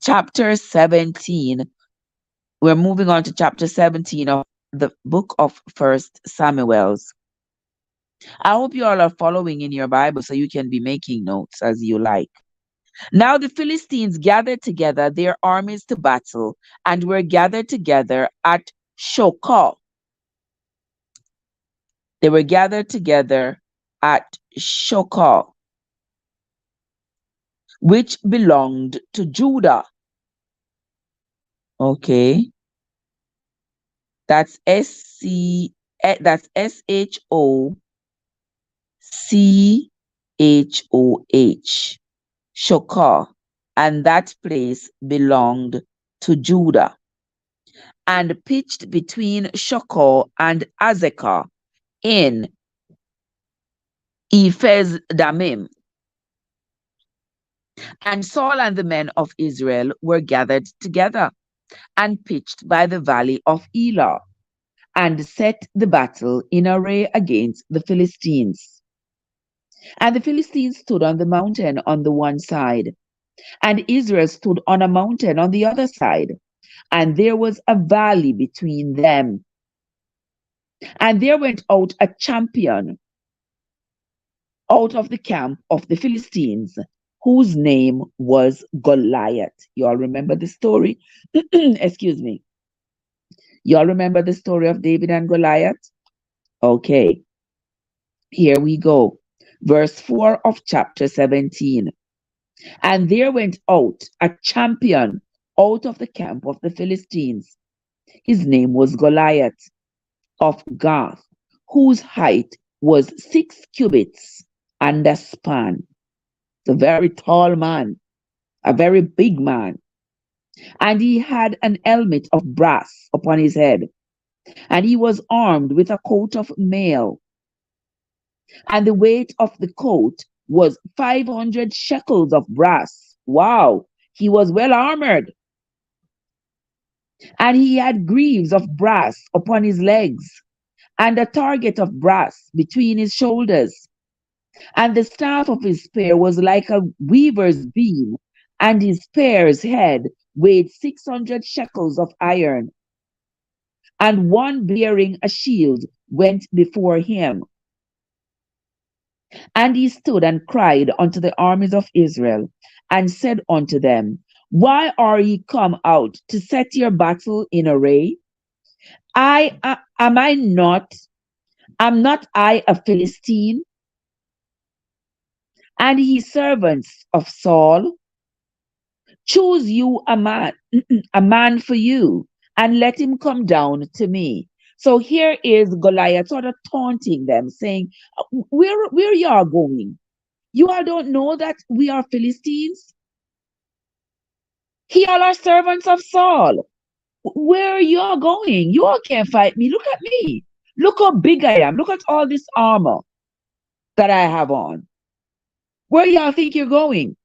Chapter 17, We're moving on to chapter 17 of the book of First Samuel's. I hope you all are following in your Bible so you can be making notes as you like. Now the Philistines gathered together their armies to battle and were gathered together at Shokah. They were gathered together at Shokah, which belonged to Judah. Okay, that's that's Shochoh, Shokah, and that place belonged to Judah, and pitched between Shokah and Azekah in Ephes Damim. And Saul and the men of Israel were gathered together and pitched by the valley of Elah, and set the battle in array against the Philistines. And the Philistines stood on the mountain on the one side, and Israel stood on a mountain on the other side, and there was a valley between them. And there went out a champion out of the camp of the Philistines, whose name was Goliath. You all remember the story? Excuse me. You all remember the story of David and Goliath? Okay, here we go. Verse 4 of chapter 17. And there went out a champion out of the camp of the Philistines. His name was Goliath of Gath, whose height was 6 cubits and a span. A very tall man, a very big man. And he had an helmet of brass upon his head, and he was armed with a coat of mail. And the weight of the coat was 500 shekels of brass. Wow, he was well armored. And he had greaves of brass upon his legs, and a target of brass between his shoulders. And the staff of his spear was like a weaver's beam, and his spear's head weighed 600 shekels of iron. And one bearing a shield went before him. And he stood and cried unto the armies of Israel, and said unto them, Why are ye come out to set your battle in array? Am not I a Philistine? And ye servants of Saul, choose you a man, a man for you, and let him come down to me. So here is Goliath sort of taunting them, saying, where you are going? You all don't know that we are Philistines? He all are servants of Saul. Where you are going? You all can't fight me. Look at me. Look how big I am. Look at all this armor that I have on. Where y'all think you're going?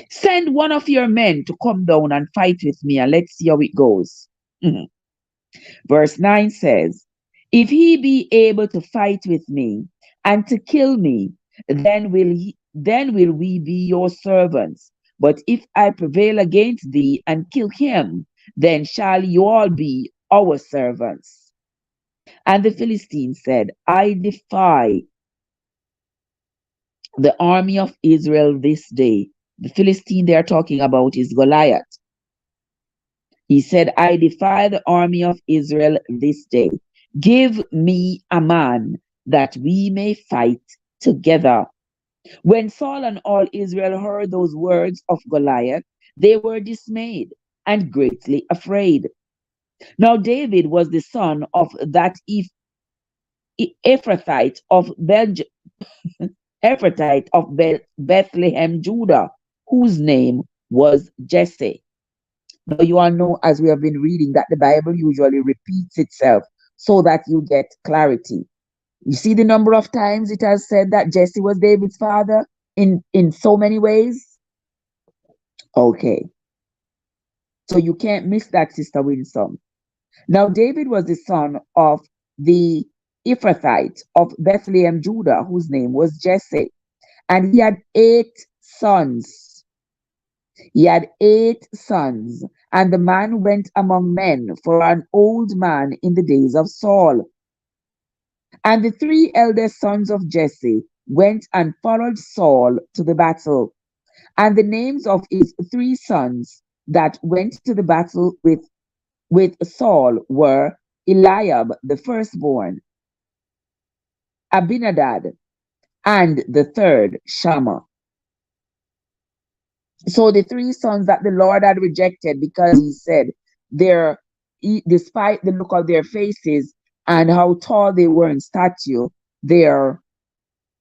Send one of your men to come down and fight with me, and let's see how it goes. Mhm. Verse 9 says, If he be able to fight with me and to kill me, then will we be your servants. But if I prevail against thee and kill him, then shall you all be our servants. And the Philistines said, I defy the army of Israel this day. The Philistine they are talking about is Goliath. He said, I defy the army of Israel this day. Give me a man that we may fight together. When Saul and all Israel heard those words of Goliath, they were dismayed and greatly afraid. Now David was the son of that Ephrathite of Bethlehem, Judah, whose name was Jesse. Now you all know, as we have been reading, that the Bible usually repeats itself so that you get clarity. You see the number of times it has said that Jesse was David's father in so many ways? Okay. So you can't miss that, Sister Winsome. Now David was the son of the Ephrathite of Bethlehem, Judah, whose name was Jesse. And he had 8 sons. He had 8 sons, And the man went among men for an old man in the days of Saul. And the three eldest sons of Jesse went and followed Saul to the battle. And the names of his three sons that went to the battle with Saul were Eliab the firstborn, Abinadab, and the third Shammah. So the three sons that the Lord had rejected because he said they're despite the look of their faces and how tall they were in stature, their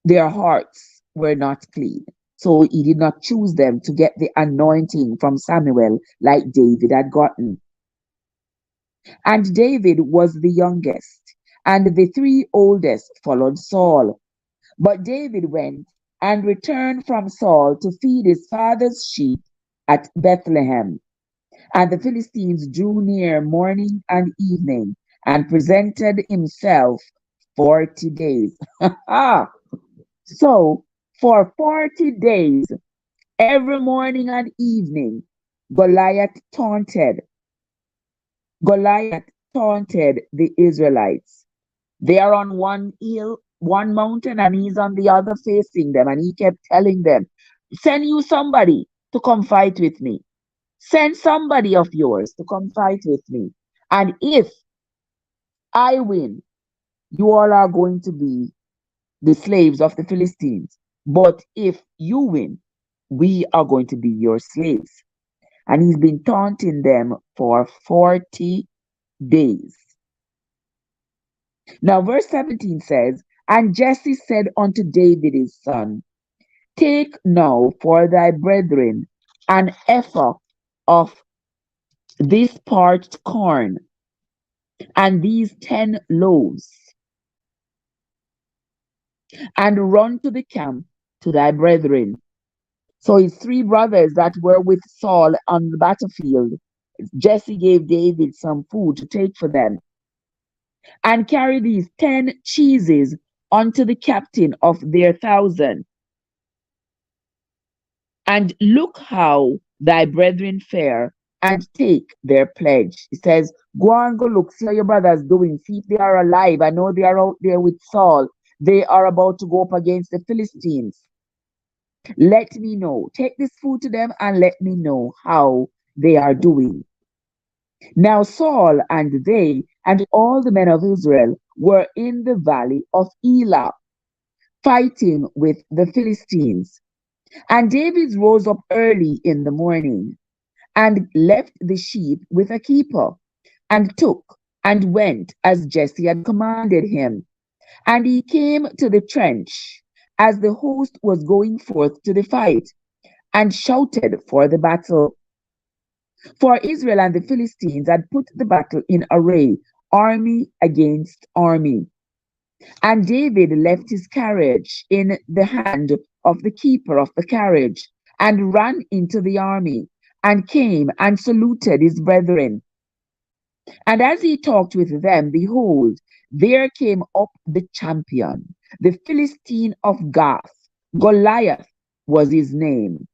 their hearts were not clean. So he did not choose them to get the anointing from Samuel like David had gotten. And David was the youngest, and the three oldest followed Saul. But David went and returned from Saul to feed his father's sheep at Bethlehem. And the Philistines drew near morning and evening and presented himself 40 days. So, for 40 days, every morning and evening, Goliath taunted. Goliath taunted the Israelites. They are on one hill, one mountain, and he's on the other facing them. And he kept telling them, send you somebody to come fight with me. Send somebody of yours to come fight with me. And if I win, you all are going to be the slaves of the Philistines. But if you win, we are going to be your slaves. And he's been taunting them for 40 days. Now, verse 17 says, And Jesse said unto David his son, Take now for thy brethren an ephah of this parched corn and these 10 loaves, and run to the camp to thy brethren. So his three brothers that were with Saul on the battlefield, Jesse gave David some food to take for them, and carry these 10 cheeses unto the captain of their 1,000. And look how thy brethren fare, and take their pledge. It says, go and go look, see how your brothers doing, see if they are alive. I know they are out there with Saul. They are about to go up against the Philistines. Let me know. Take this food to them and let me know how they are doing. Now Saul and they and all the men of Israel were in the valley of Elah, fighting with the Philistines. And David rose up early in the morning and left the sheep with a keeper, and took and went as Jesse had commanded him. And he came to the trench as the host was going forth to the fight, and shouted for the battle. For Israel and the Philistines had put the battle in array, army against army. And David left his carriage in the hand of the keeper of the carriage, and ran into the army, and came and saluted his brethren. And as he talked with them, behold, there came up the champion, the Philistine of Gath. Goliath was his name.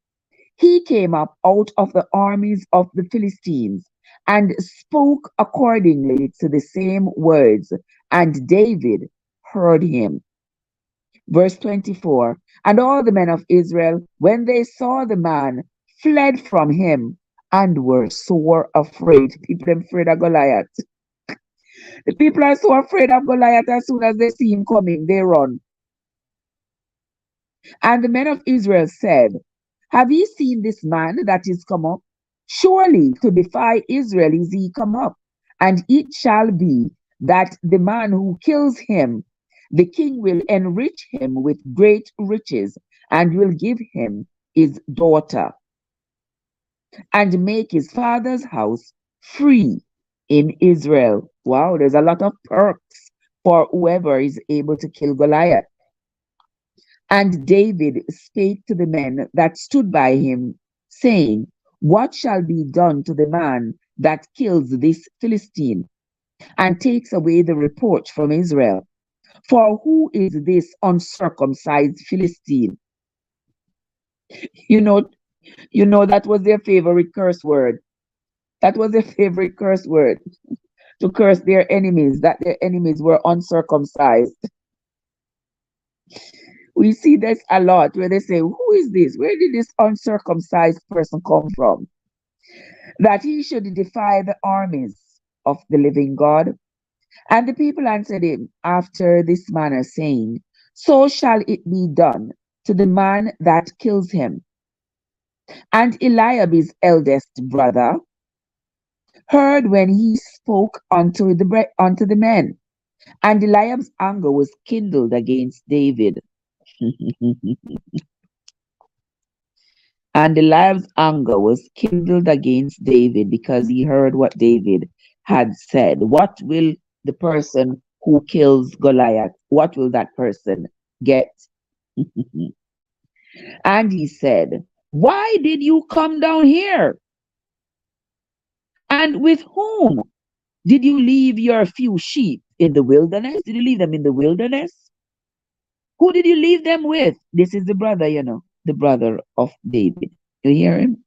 He came up out of the armies of the Philistines and spoke accordingly to the same words, and David heard him. Verse 24, and all the men of Israel, when they saw the man, fled from him and were sore afraid. People are afraid of Goliath. The people are so afraid of Goliath as soon as they see him coming, they run. And the men of Israel said, Have ye seen this man that is come up? Surely to defy Israel is he come up. And it shall be that the man who kills him, the king will enrich him with great riches, and will give him his daughter, and make his father's house free in Israel. Wow, there's a lot of perks for whoever is able to kill Goliath. And David spake to the men that stood by him, saying, What shall be done to the man that kills this Philistine, and takes away the reproach from Israel? For who is this uncircumcised Philistine? You know, you know that was their favorite curse word. That was their favorite curse word, to curse their enemies, that their enemies were uncircumcised. We see this a lot where they say, who is this? Where did this uncircumcised person come from? That he should defy the armies of the living God. And the people answered him after this manner, saying, so shall it be done to the man that kills him. And Eliab, his eldest brother, heard when he spoke unto the men. And Eliab's anger was kindled against David. And Eliab's anger was kindled against David because he heard what David had said. What will the person who kills Goliath, what will that person get? And he said, why did you come down here? And with whom did you leave your few sheep in the wilderness? Did you leave them in the wilderness? Who did you leave them with? This is the brother, the brother of David. You hear him?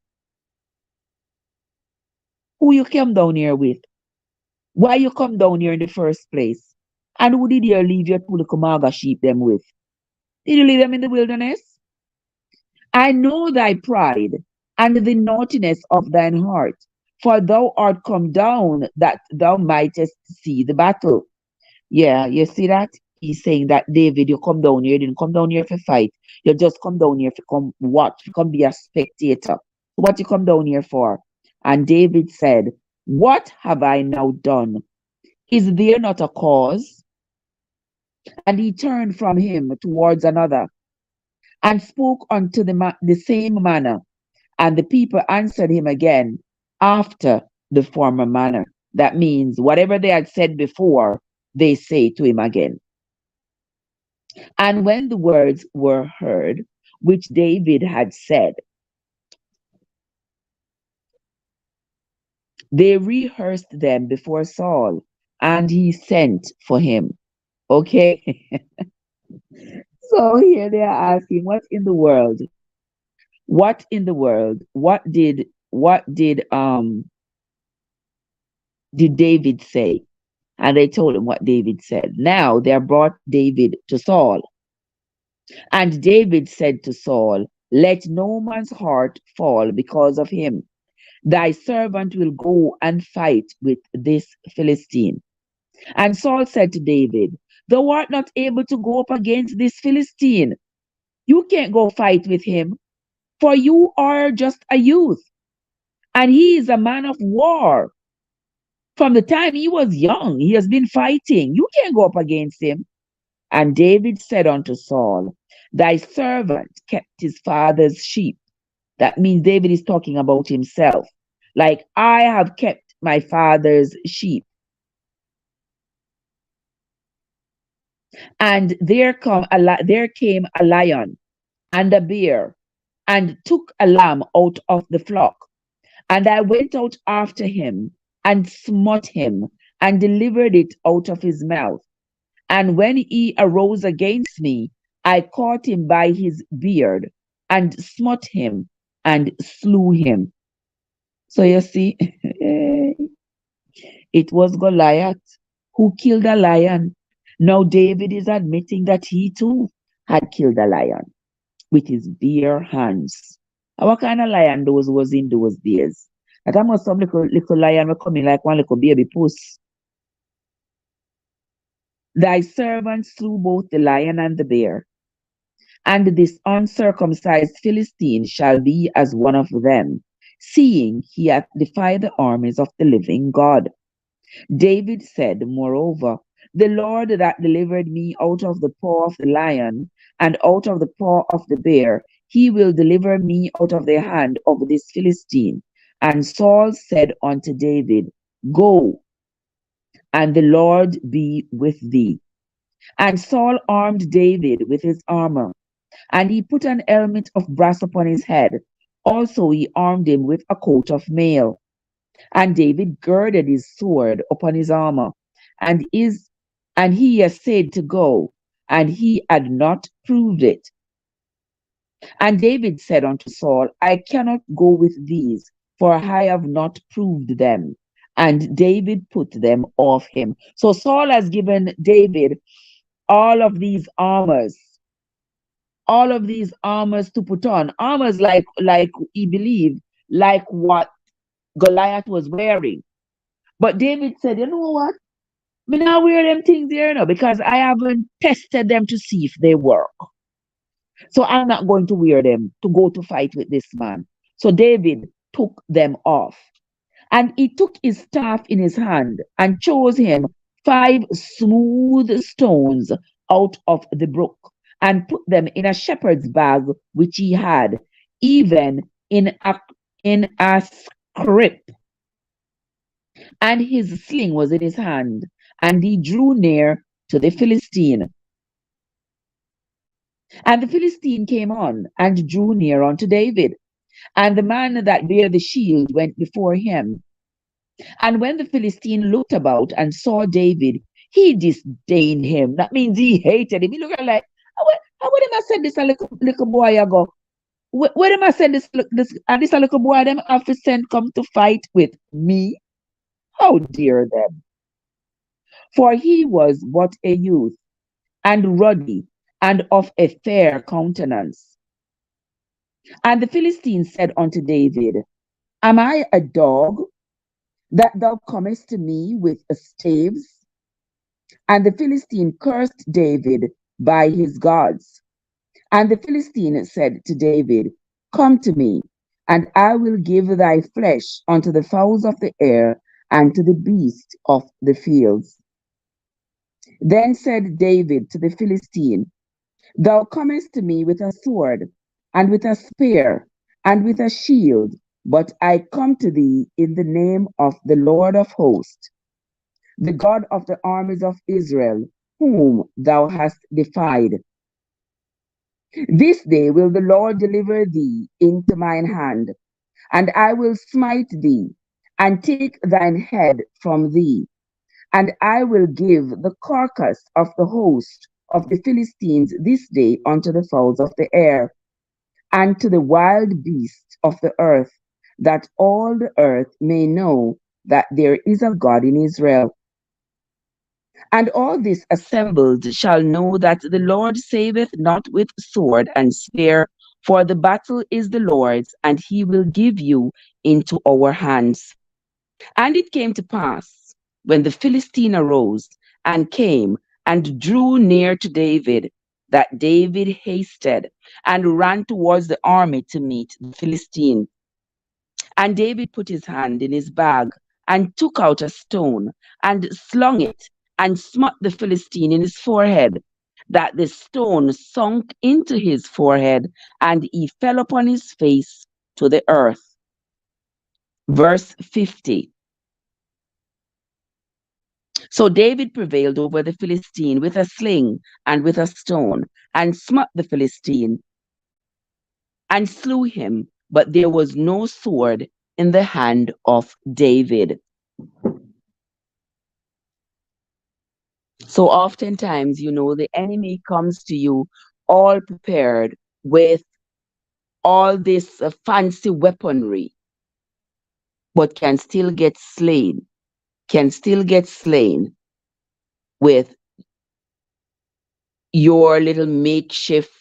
Who you came down here with? Why you come down here in the first place? And who did you leave your two little maga sheep them with? Did you leave them in the wilderness? I know thy pride and the naughtiness of thine heart, for thou art come down that thou mightest see the battle. Yeah, you see that? He's saying that, David, you come down here, you didn't come down here for fight. You just come down here to come watch, to come be a spectator. What you come down here for? And David said, what have I now done? Is there not a cause? And he turned from him towards another and spoke unto the same manner. And the people answered him again after the former manner. That means whatever they had said before, they say to him again. And when the words were heard, which David had said, they rehearsed them before Saul, and he sent for him. Okay? So here they are asking, what in the world? What in the world? What did David say? And they told him what David said. Now they brought David to Saul. And David said to Saul, let no man's heart fall because of him. Thy servant will go and fight with this Philistine. And Saul said to David, thou art not able to go up against this Philistine. You can't go fight with him, for you are just a youth, and he is a man of war. From the time he was young, he has been fighting. You can't go up against him. And David said unto Saul, thy servant kept his father's sheep. That means David is talking about himself. Like, I have kept my father's sheep. And there came a lion and a bear and took a lamb out of the flock. And I went out after him and smote him and delivered it out of his mouth. And when he arose against me, I caught him by his beard and smote him and slew him. So you see, it was Goliath who killed a lion. Now David is admitting that he too had killed a lion with his bare hands. And what kind of lion those was in those days? That almost some little lion will come in like one little baby puss. Thy servant slew both the lion and the bear, and this uncircumcised Philistine shall be as one of them, seeing he hath defied the armies of the living God. David said, moreover, the Lord that delivered me out of the paw of the lion and out of the paw of the bear, he will deliver me out of the hand of this Philistine. And Saul said unto David, go, and the Lord be with thee. And Saul armed David with his armor, and he put an helmet of brass upon his head. Also he armed him with a coat of mail. And David girded his sword upon his armor, and he essayed to go, and he had not proved it. And David said unto Saul, I cannot go with these, for I have not proved them. And David put them off him. So Saul has given David all of these armors, all of these armors to put on, armors like he believed, like what Goliath was wearing. But David said, you know what? Me now wear them things here now because I haven't tested them to see if they work. So I'm not going to wear them to go to fight with this man. So David took them off. And he took his staff in his hand and chose him 5 smooth stones out of the brook and put them in a shepherd's bag which he had, even in a scrip. And his sling was in his hand. And he drew near to the Philistine. And the Philistine came on and drew near unto David. And the man that bare the shield went before him. And when the Philistine looked about and saw David, he disdained him. That means he hated him. He looked at him like, how would him I send this a little boy ago? Where am I send this and this a little boy them have to send come to fight with me? How dare them? For he was but a youth and ruddy and of a fair countenance. And the Philistine said unto David, am I a dog that thou comest to me with staves? And the Philistine cursed David by his gods. And the Philistine said to David, come to me, and I will give thy flesh unto the fowls of the air and to the beasts of the fields. Then said David to the Philistine, thou comest to me with a sword, and with a spear, and with a shield, but I come to thee in the name of the Lord of hosts, the God of the armies of Israel, whom thou hast defied. This day will the Lord deliver thee into mine hand, and I will smite thee, and take thine head from thee, and I will give the carcass of the host of the Philistines this day unto the fowls of the air, and to the wild beasts of the earth, that all the earth may know that there is a God in Israel. And all this assembled shall know that the Lord saveth not with sword and spear, for the battle is the Lord's, and he will give you into our hands. And it came to pass, when the Philistine arose and came and drew near to David, that David hasted and ran towards the army to meet the Philistine. And David put his hand in his bag and took out a stone and slung it and smote the Philistine in his forehead, that the stone sunk into his forehead, and he fell upon his face to the earth. Verse 50. So David prevailed over the Philistine with a sling and with a stone, and smote the Philistine and slew him, but there was no sword in the hand of David. So oftentimes, the enemy comes to you all prepared with all this fancy weaponry, but can still get slain with your little makeshift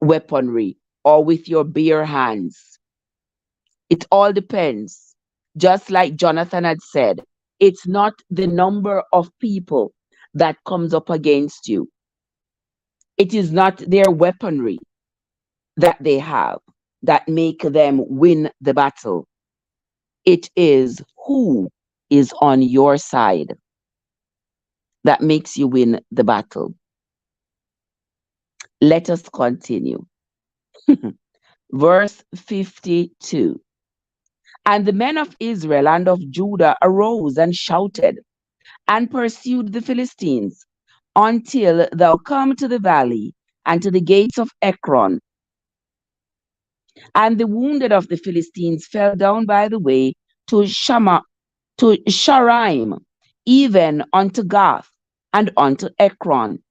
weaponry or with your bare hands. It all depends. Just like Jonathan had said, it's not the number of people that comes up against you. It is not their weaponry that they have that make them win the battle. It is who is on your side that makes you win the battle. Let us continue. Verse 52. And the men of Israel and of Judah arose and shouted and pursued the Philistines until thou come to the valley and to the gates of Ekron. And the wounded of the Philistines fell down by the way to Sharaim, even unto Gath and unto Ekron.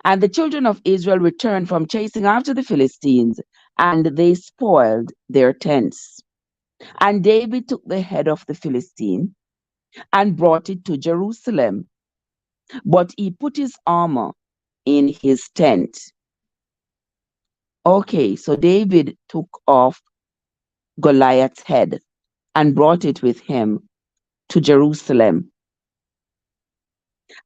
And the children of Israel returned from chasing after the Philistines, and they spoiled their tents. And David took the head of the Philistine and brought it to Jerusalem, but he put his armor in his tent. Okay, so David took off Goliath's head and brought it with him to Jerusalem.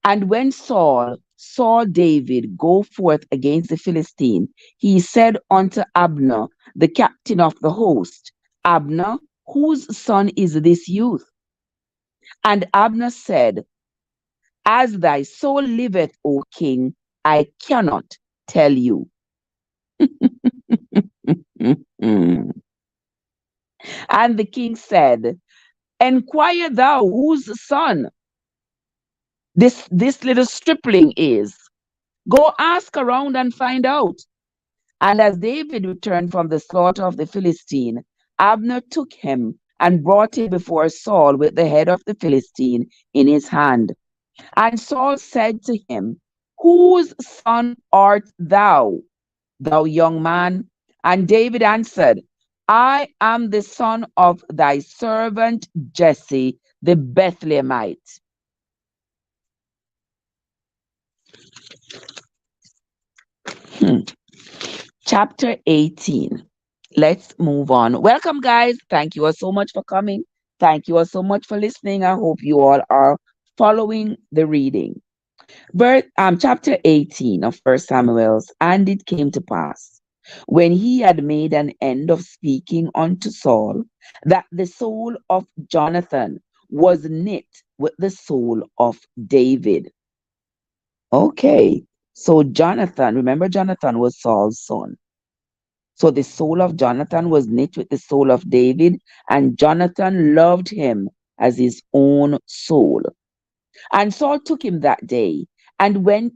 And when Saul saw David go forth against the Philistine, he said unto Abner, the captain of the host, Abner, whose son is this youth? And Abner said, As thy soul liveth, O king, I cannot tell you. And the king said, Enquire thou whose son this little stripling is. Go ask around and find out. And as David returned from the slaughter of the Philistine, Abner took him and brought him before Saul with the head of the Philistine in his hand. And Saul said to him, Whose son art thou, thou young man? And David answered, I am the son of thy servant Jesse the Bethlehemite. Chapter 18. Let's move on. Welcome, guys. Thank you all so much for coming. Thank you all so much for listening. I hope you all are following the reading. Chapter 18 of First Samuel's. And it came to pass, when he had made an end of speaking unto Saul, that the soul of Jonathan was knit with the soul of David. Okay, so Jonathan, remember Jonathan was Saul's son. So the soul of Jonathan was knit with the soul of David, and Jonathan loved him as his own soul. And Saul took him that day and went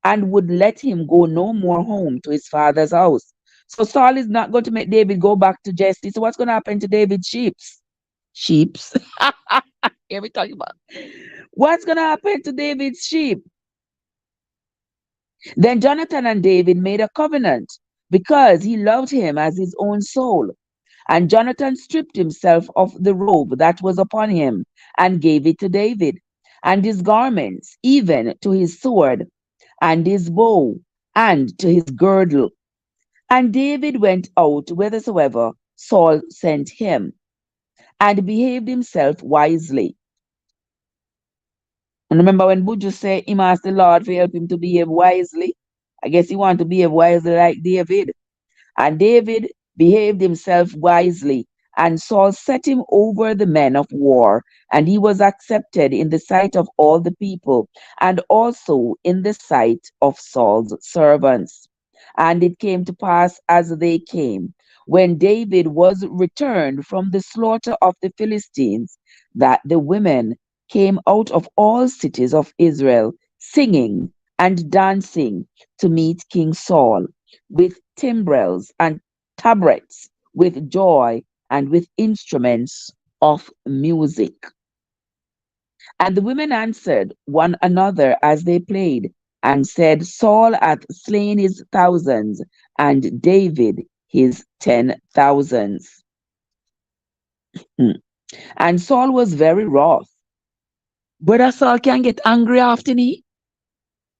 and would let him go no more home to his father's house. So Saul is not going to make David go back to Jesse. So what's going to happen to David's sheeps? Sheeps. Here we talking about. What's going to happen to David's sheep? Then Jonathan and David made a covenant because he loved him as his own soul. And Jonathan stripped himself of the robe that was upon him and gave it to David, and his garments, even to his sword, and his bow, and to his girdle. And David went out whithersoever Saul sent him, and behaved himself wisely. And remember when Buju said him asked the Lord to help him to behave wisely? I guess he wanted to behave wisely like David. And David behaved himself wisely, and Saul set him over the men of war, and he was accepted in the sight of all the people, and also in the sight of Saul's servants. And it came to pass as they came, when David was returned from the slaughter of the Philistines, that the women came out of all cities of Israel, singing and dancing to meet King Saul, with timbrels and tabrets, with joy and with instruments of music. And the women answered one another as they played, and said, Saul hath slain his thousands, and David his 10,000s. And Saul was very wroth. Brother Saul can get angry often, he?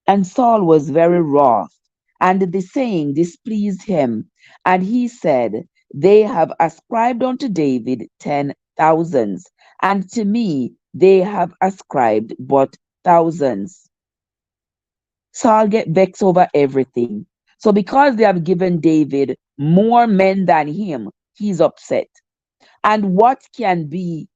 And Saul was very wroth, and the saying displeased him. And he said, They have ascribed unto David 10,000s, and to me they have ascribed but thousands. Saul get vexed over everything. So because they have given David more men than him, he's upset. And what can be,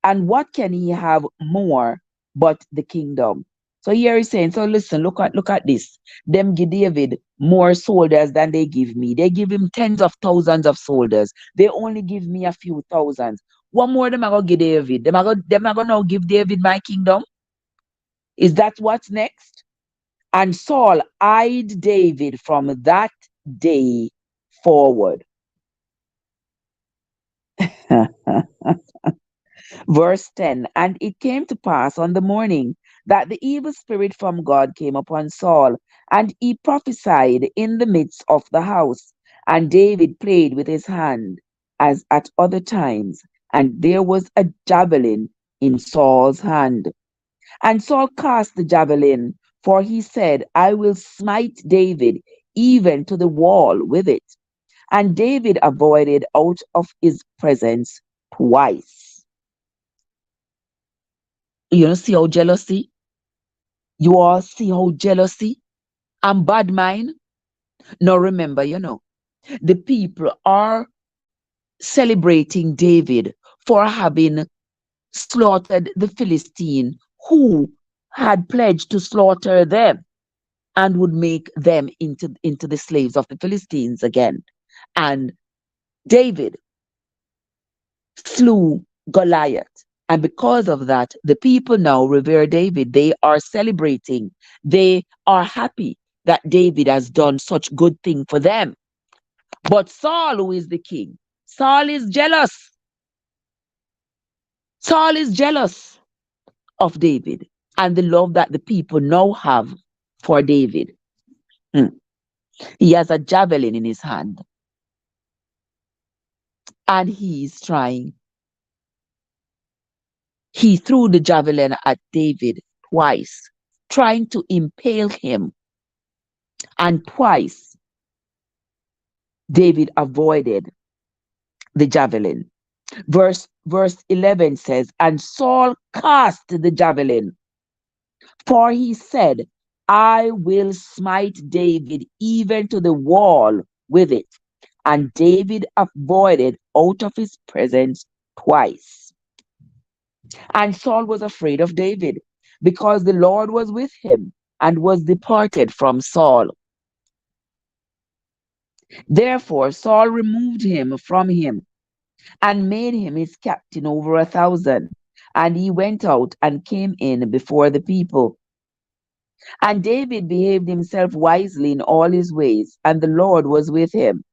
and what can he have more but the kingdom? So here he's saying, so listen, look at this. Them give David more soldiers than they give me. They give him tens of thousands of soldiers. They only give me a few thousands. What more them are gonna give David? Them are gonna now give David my kingdom? Is that what's next? And Saul eyed David from that day forward. Verse 10. And it came to pass on the morning that the evil spirit from God came upon Saul, and he prophesied in the midst of the house. And David played with his hand, as at other times, and there was a javelin in Saul's hand. And Saul cast the javelin, for he said, I will smite David even to the wall with it. And David avoided out of his presence twice. You know, see how jealousy? You all see how jealousy and bad mind? Now remember, the people are celebrating David for having slaughtered the Philistine who had pledged to slaughter them and would make them into the slaves of the Philistines again. And David slew Goliath. And because of that, the people now revere David. They are celebrating. They are happy that David has done such good thing for them. But Saul, who is the king, Saul is jealous. Saul is jealous of David and the love that the people now have for David. Hmm. He has a javelin in his hand and he threw the javelin at David twice, trying to impale him. And twice David avoided the javelin. Verse 11 says, and Saul cast the javelin, for he said, I will smite David even to the wall with it. And David avoided out of his presence twice. And Saul was afraid of David because the Lord was with him and was departed from Saul. Therefore Saul removed him from him and made him his captain over 1,000. And he went out and came in before the people. And David behaved himself wisely in all his ways, and the Lord was with him.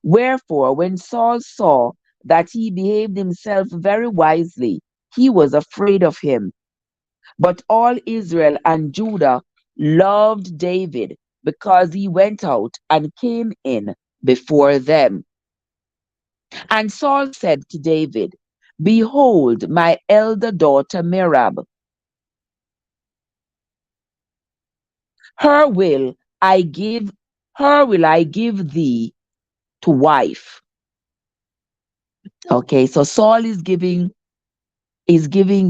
Wherefore, when Saul saw that he behaved himself very wisely, he was afraid of him. But all Israel and Judah loved David because he went out and came in before them. And Saul said to David, behold, my elder daughter Merab, her will I give, her will I give thee to wife. Okay, so Saul is giving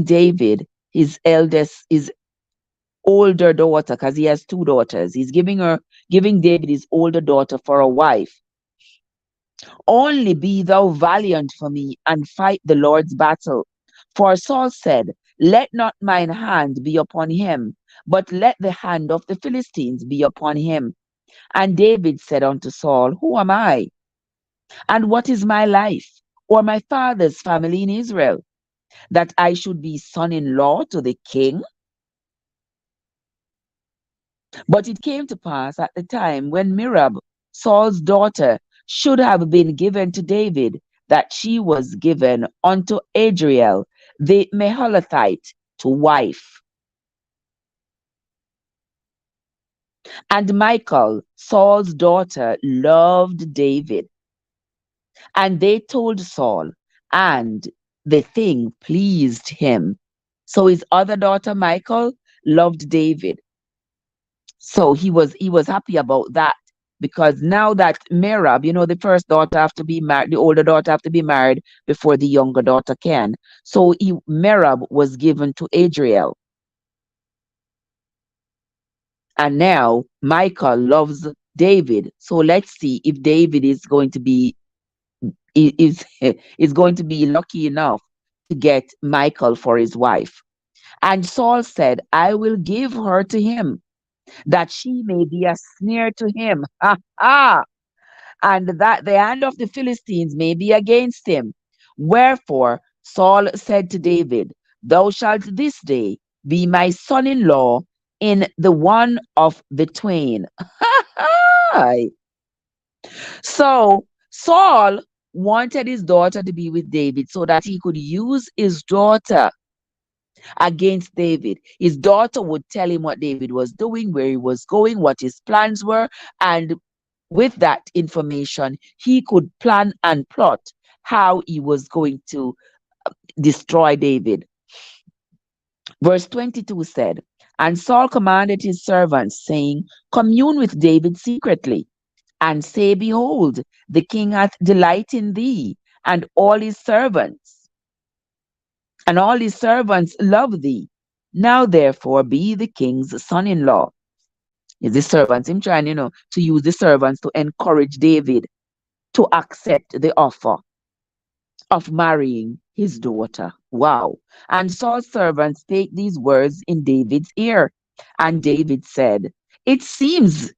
David his older daughter, because he has two daughters. He's giving David his older daughter for a wife. Only be thou valiant for me and fight the Lord's battle. For Saul said, let not mine hand be upon him, but let the hand of the Philistines be upon him. And David said unto Saul, who am I? And what is my life, or my father's family in Israel, that I should be son-in-law to the king? But it came to pass at the time when Merab, Saul's daughter, should have been given to David, that she was given unto Adriel the Meholathite to wife. And Michal, Saul's daughter, loved David. And they told Saul, and the thing pleased him. So his other daughter, Michal, loved David. So he was happy about that, because now that Merab, the first daughter have to be married, the older daughter have to be married before the younger daughter can. So Merab was given to Adriel. And now Michal loves David. So let's see if David is going to be is going to be lucky enough to get Michal for his wife. And Saul said, I will give her to him, that she may be a snare to him. Ha ha! And that the hand of the Philistines may be against him. Wherefore Saul said to David, thou shalt this day be my son-in-law in the one of the twain. So Saul wanted his daughter to be with David so that he could use his daughter against David. His daughter would tell him what David was doing, where he was going, what his plans were, and with that information, he could plan and plot how he was going to destroy David. Verse 22 said, And Saul commanded his servants, saying, Commune with David secretly, and say, Behold, the king hath delight in thee, and all his servants love thee. Now therefore be the king's son-in-law. Is the servants, him trying, to use the servants to encourage David to accept the offer of marrying his daughter. Wow. And Saul's servants spake these words in David's ear. And David said, It seems,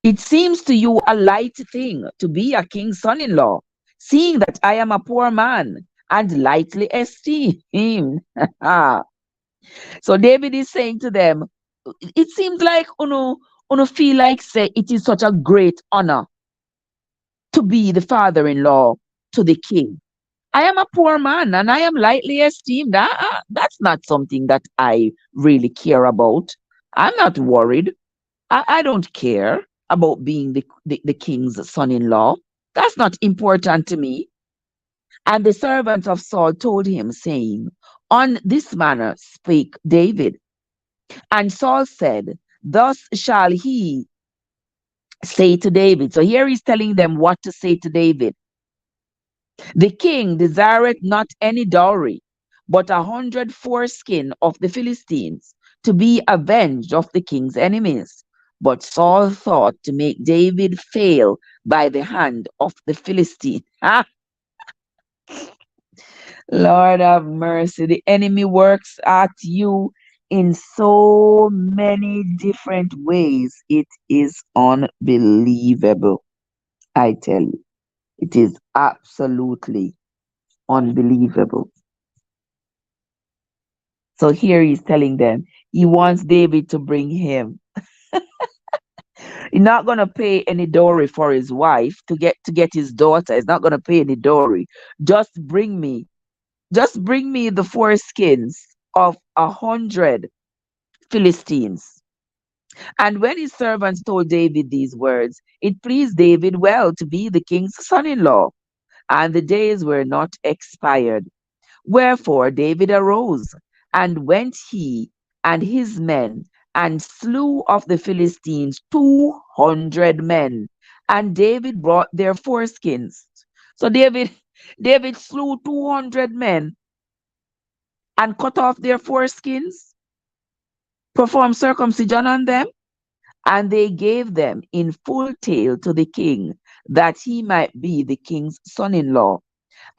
it seems to you a light thing to be a king's son-in-law, seeing that I am a poor man and lightly esteemed. So David is saying to them, it seems like uno feel like say it is such a great honor to be the father-in-law to the king. I am a poor man and I am lightly esteemed. That's not something that I really care about. I'm not worried. I don't care about being the king's son-in-law. That's not important to me. And the servants of Saul told him, saying, On this manner spake David. And Saul said, Thus shall he say to David. So here he's telling them what to say to David. The king desireth not any dowry, but 100 foreskin of the Philistines, to be avenged of the king's enemies. But Saul thought to make David fail by the hand of the Philistine. Ah, Lord have mercy. The enemy works at you in so many different ways. It is unbelievable. I tell you, it is absolutely unbelievable. So here he's telling them he wants David to bring him. He's not gonna pay any dowry for his wife to get his daughter. He's not gonna pay any dowry. Just bring me, just bring me the foreskins of 100 Philistines. And when his servants told David these words, it pleased David well to be the king's son-in-law, and the days were not expired. Wherefore David arose, and went he and his men, and slew of the Philistines 200 men. And David brought their foreskins. So David slew 200 men and cut off their foreskins, performed circumcision on them, and they gave them in full tale to the king, that he might be the king's son-in-law.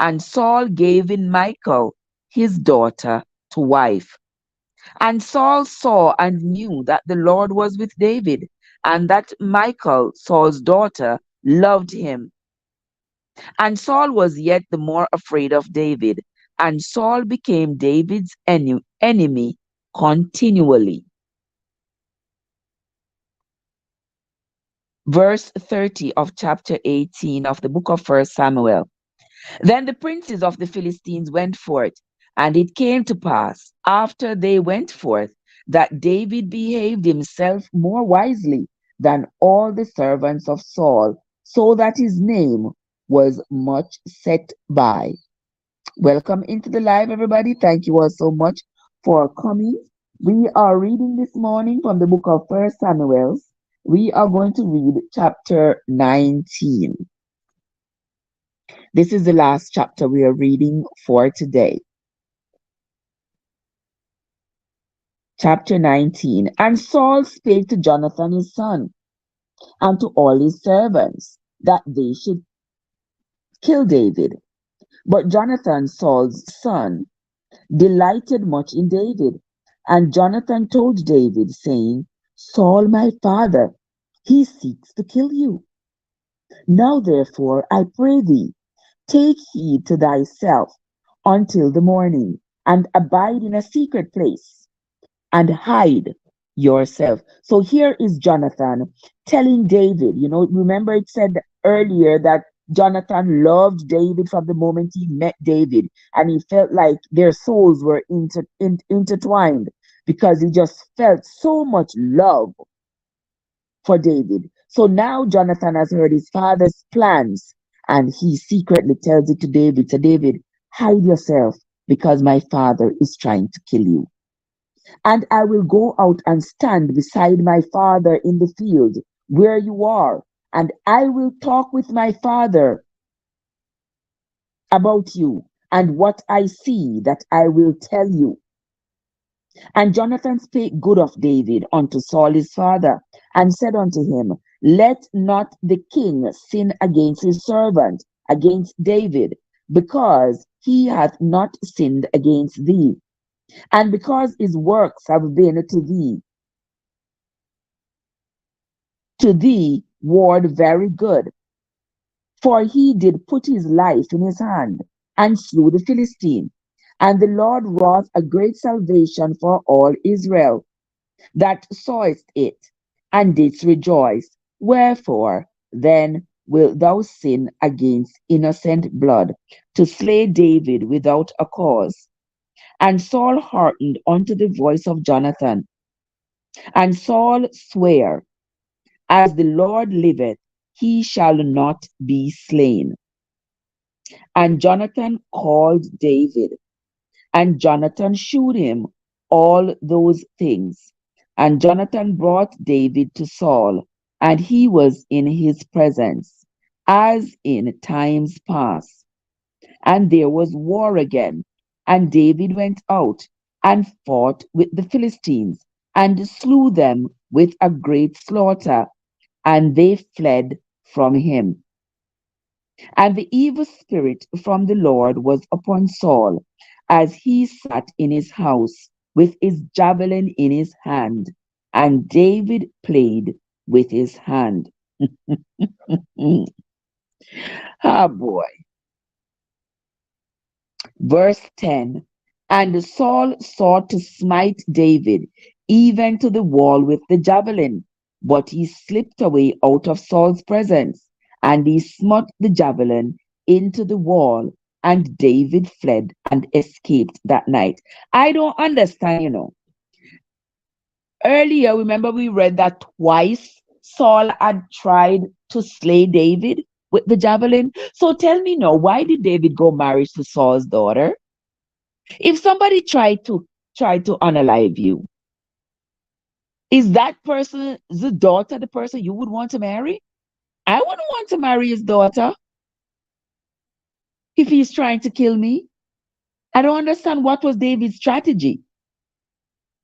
And Saul gave in Michal, his daughter, to wife. And Saul saw and knew that the Lord was with David, and that Michal, Saul's daughter, loved him. And Saul was yet the more afraid of David, and Saul became David's enemy continually. Verse 30 of chapter 18 of the book of 1 Samuel. Then the princes of the Philistines went forth, and it came to pass, after they went forth, that David behaved himself more wisely than all the servants of Saul, so that his name was much set by. Welcome into the live, everybody. Thank you all so much for coming. We are reading this morning from the book of 1 Samuel. We are going to read chapter 19. This is the last chapter we are reading for today. Chapter 19. And Saul spake to Jonathan his son, and to all his servants, that they should kill David. But Jonathan, Saul's son, delighted much in David. And Jonathan told David, saying, Saul my father, he seeks to kill you. Now therefore, I pray thee, take heed to thyself until the morning, and abide in a secret place, and hide yourself. So here is Jonathan telling David, remember it said earlier that Jonathan loved David from the moment he met David, and he felt like their souls were intertwined because he just felt so much love for David. So now Jonathan has heard his father's plans, and he secretly tells it to David. So David, Hide yourself, because my father is trying to kill you. And I will go out and stand beside my father in the field where you are, and I will talk with my father about you, and what I see that I will tell you. And Jonathan spake good of David unto Saul his father, and said unto him, Let not the king sin against his servant, against David, because he hath not sinned against thee, and because his works have been to thee ward very good. For he did put his life in his hand, and slew the Philistine. And the Lord wrought a great salvation for all Israel, that sawest it, and didst rejoice. Wherefore then wilt thou sin against innocent blood, to slay David without a cause? And Saul hearkened unto the voice of Jonathan. And Saul sware, As the Lord liveth, he shall not be slain. And Jonathan called David, and Jonathan shewed him all those things. And Jonathan brought David to Saul, and he was in his presence, as in times past. And there was war again. And David went out and fought with the Philistines, and slew them with a great slaughter, and they fled from him. And the evil spirit from the Lord was upon Saul, as he sat in his house with his javelin in his hand, and David played with his hand. Ah, boy. Verse 10. And Saul sought to smite David, even to the wall with the javelin, but he slipped away out of Saul's presence, and he smote the javelin into the wall, and David fled and escaped that night. I don't understand. Earlier, remember we read that twice Saul had tried to slay David with the javelin. So tell me now, why did David go marry to Saul's daughter? If somebody tried to unalive you, is that person the daughter, the person you would want to marry? I wouldn't want to marry his daughter if he's trying to kill me. I don't understand what was David's strategy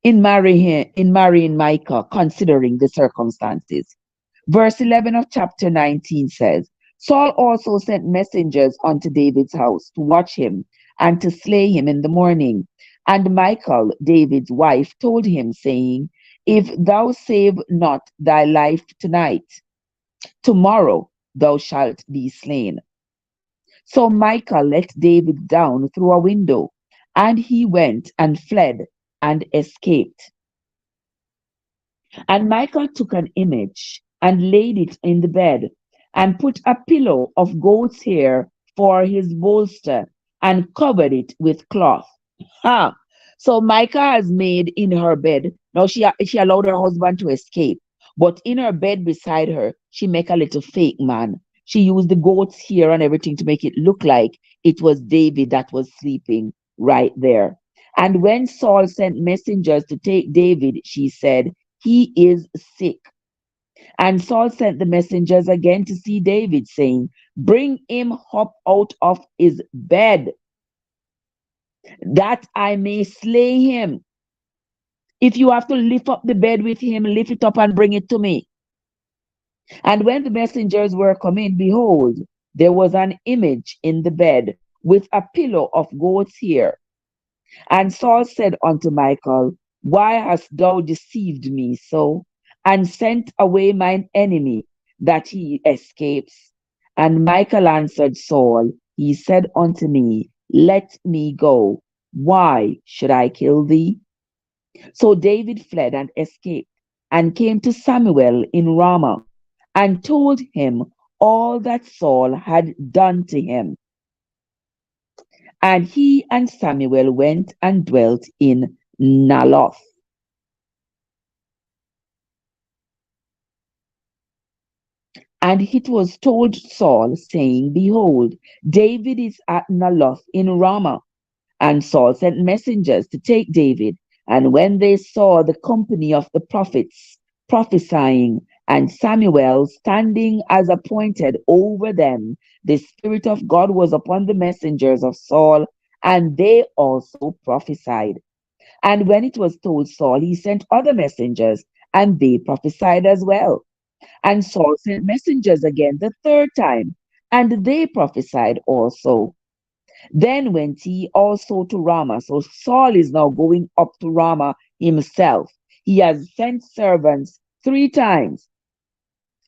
in marrying Micah, considering the circumstances. Verse 11 of chapter 19 says, Saul also sent messengers unto David's house to watch him and to slay him in the morning. And Michal, David's wife, told him, saying, If thou save not thy life tonight, tomorrow thou shalt be slain. So Michal let David down through a window, and he went and fled and escaped. And Michal took an image and laid it in the bed, and put a pillow of goat's hair for his bolster, and covered it with cloth. Ha! So Micah has made in her bed. Now she allowed her husband to escape, but in her bed beside her, she make a little fake man. She used the goat's hair and everything to make it look like it was David that was sleeping right there. And when Saul sent messengers to take David, she said, He is sick. And Saul sent the messengers again to see David, saying, Bring him up out of his bed, that I may slay him. If you have to lift up the bed with him, lift it up and bring it to me. And when the messengers were come in, behold, there was an image in the bed with a pillow of goat's hair. And Saul said unto Michal, Why hast thou deceived me so, and sent away mine enemy, that he escapes? And Michal answered Saul, He said unto me, Let me go. Why should I kill thee? So David fled and escaped, and came to Samuel in Ramah, and told him all that Saul had done to him. And he and Samuel went and dwelt in Naloth. And it was told Saul, saying, Behold, David is at Naloth in Ramah. And Saul sent messengers to take David. And when they saw the company of the prophets prophesying, and Samuel standing as appointed over them, the Spirit of God was upon the messengers of Saul, and they also prophesied. And when it was told Saul, he sent other messengers, and they prophesied as well. And Saul sent messengers again the third time, and they prophesied also. Then went he also to Ramah. So Saul is now going up to Ramah himself. He has sent servants three times,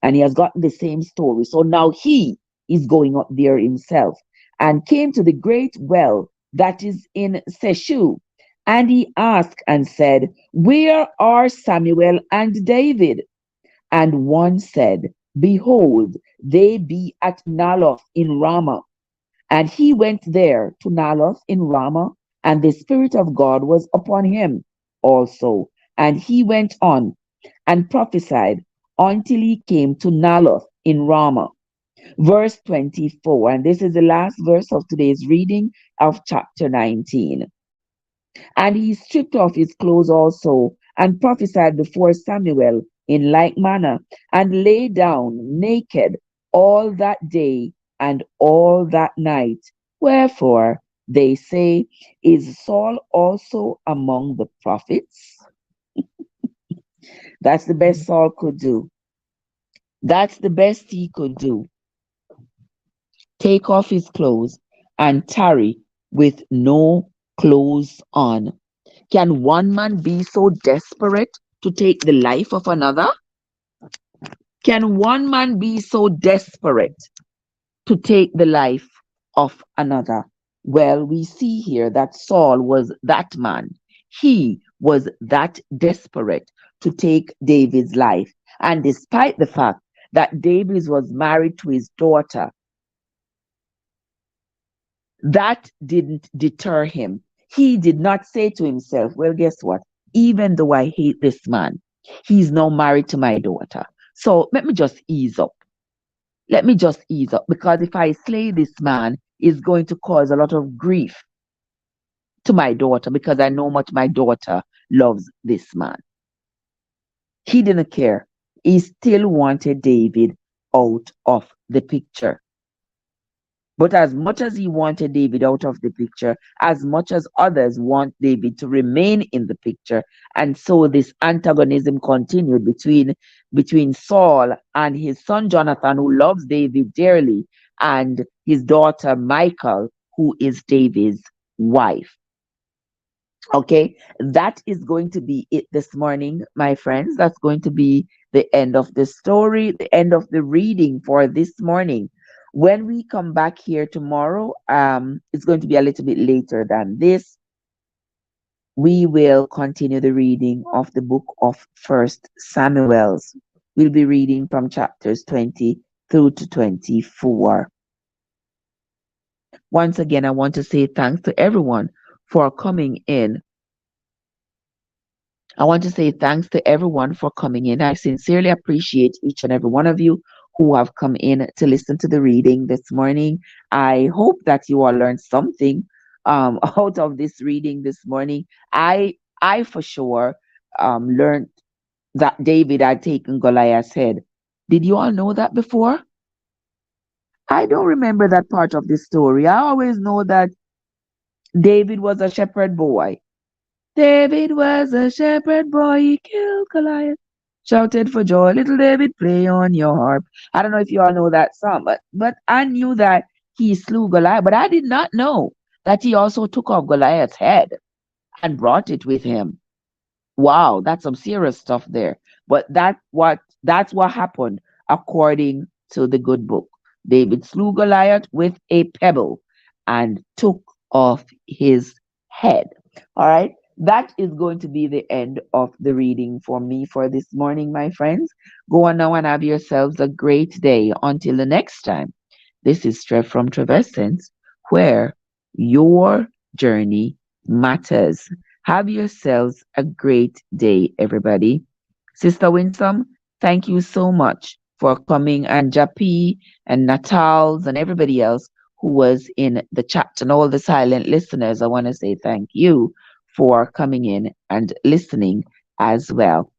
and he has gotten the same story. So now he is going up there himself, and came to the great well that is in Seshu. And he asked and said, Where are Samuel and David? And one said, Behold, they be at Naloth in Ramah. And he went there to Naloth in Ramah, and the Spirit of God was upon him also. And he went on and prophesied until he came to Naloth in Ramah. Verse 24, and this is the last verse of today's reading of chapter 19. And he stripped off his clothes also, and prophesied before Samuel in like manner, and lay down naked all that day and all that night. Wherefore they say, Is Saul also among the prophets? That's the best Saul could do. That's the best he could do. Take off his clothes and tarry with no clothes on. Can one man be so desperate to take the life of another? Can one man be so desperate to take the life of another? Well, we see here that Saul was that man. He was that desperate to take David's life. And despite the fact that David was married to his daughter, that didn't deter him. He did not say to himself, Well, guess what? Even though I hate this man, he's now married to my daughter. So let me just ease up. Let me just ease up, because if I slay this man, it's going to cause a lot of grief to my daughter, because I know how much my daughter loves this man. He didn't care. He still wanted David out of the picture. But as much as he wanted David out of the picture, as much as others want David to remain in the picture. And so this antagonism continued between Saul and his son Jonathan, who loves David dearly, and his daughter Michal, who is David's wife. Okay, that is going to be it this morning, my friends. That's going to be the end of the story, the end of the reading for this morning. When we come back here tomorrow, it's going to be a little bit later than this. We will continue the reading of the book of First Samuel's. We'll be reading from chapters 20 through to 24. Once again, I want to say thanks to everyone for coming in. I want to say thanks to everyone for coming in. I sincerely appreciate each and every one of you who have come in to listen to the reading this morning. I hope that you all learned something out of this reading this morning. I for sure learned that David had taken Goliath's head. Did you all know that before? I don't remember that part of the story. I always know that David was a shepherd boy. David was a shepherd boy, he killed Goliath. Shouted for joy, little David, play on your harp. I don't know if you all know that song, but I knew that he slew Goliath, but I did not know that he also took off Goliath's head and brought it with him. Wow, that's some serious stuff there. But that's what happened according to the good book. David slew Goliath with a pebble and took off his head. All right. That is going to be the end of the reading for me for this morning, my friends. Go on now and have yourselves a great day. Until the next time, this is Trev from Trevessence, where your journey matters. Have yourselves a great day, everybody. Sister Winsome, thank you so much for coming, and Japi and Natals and everybody else who was in the chat, and all the silent listeners. I want to say thank you for coming in and listening as well.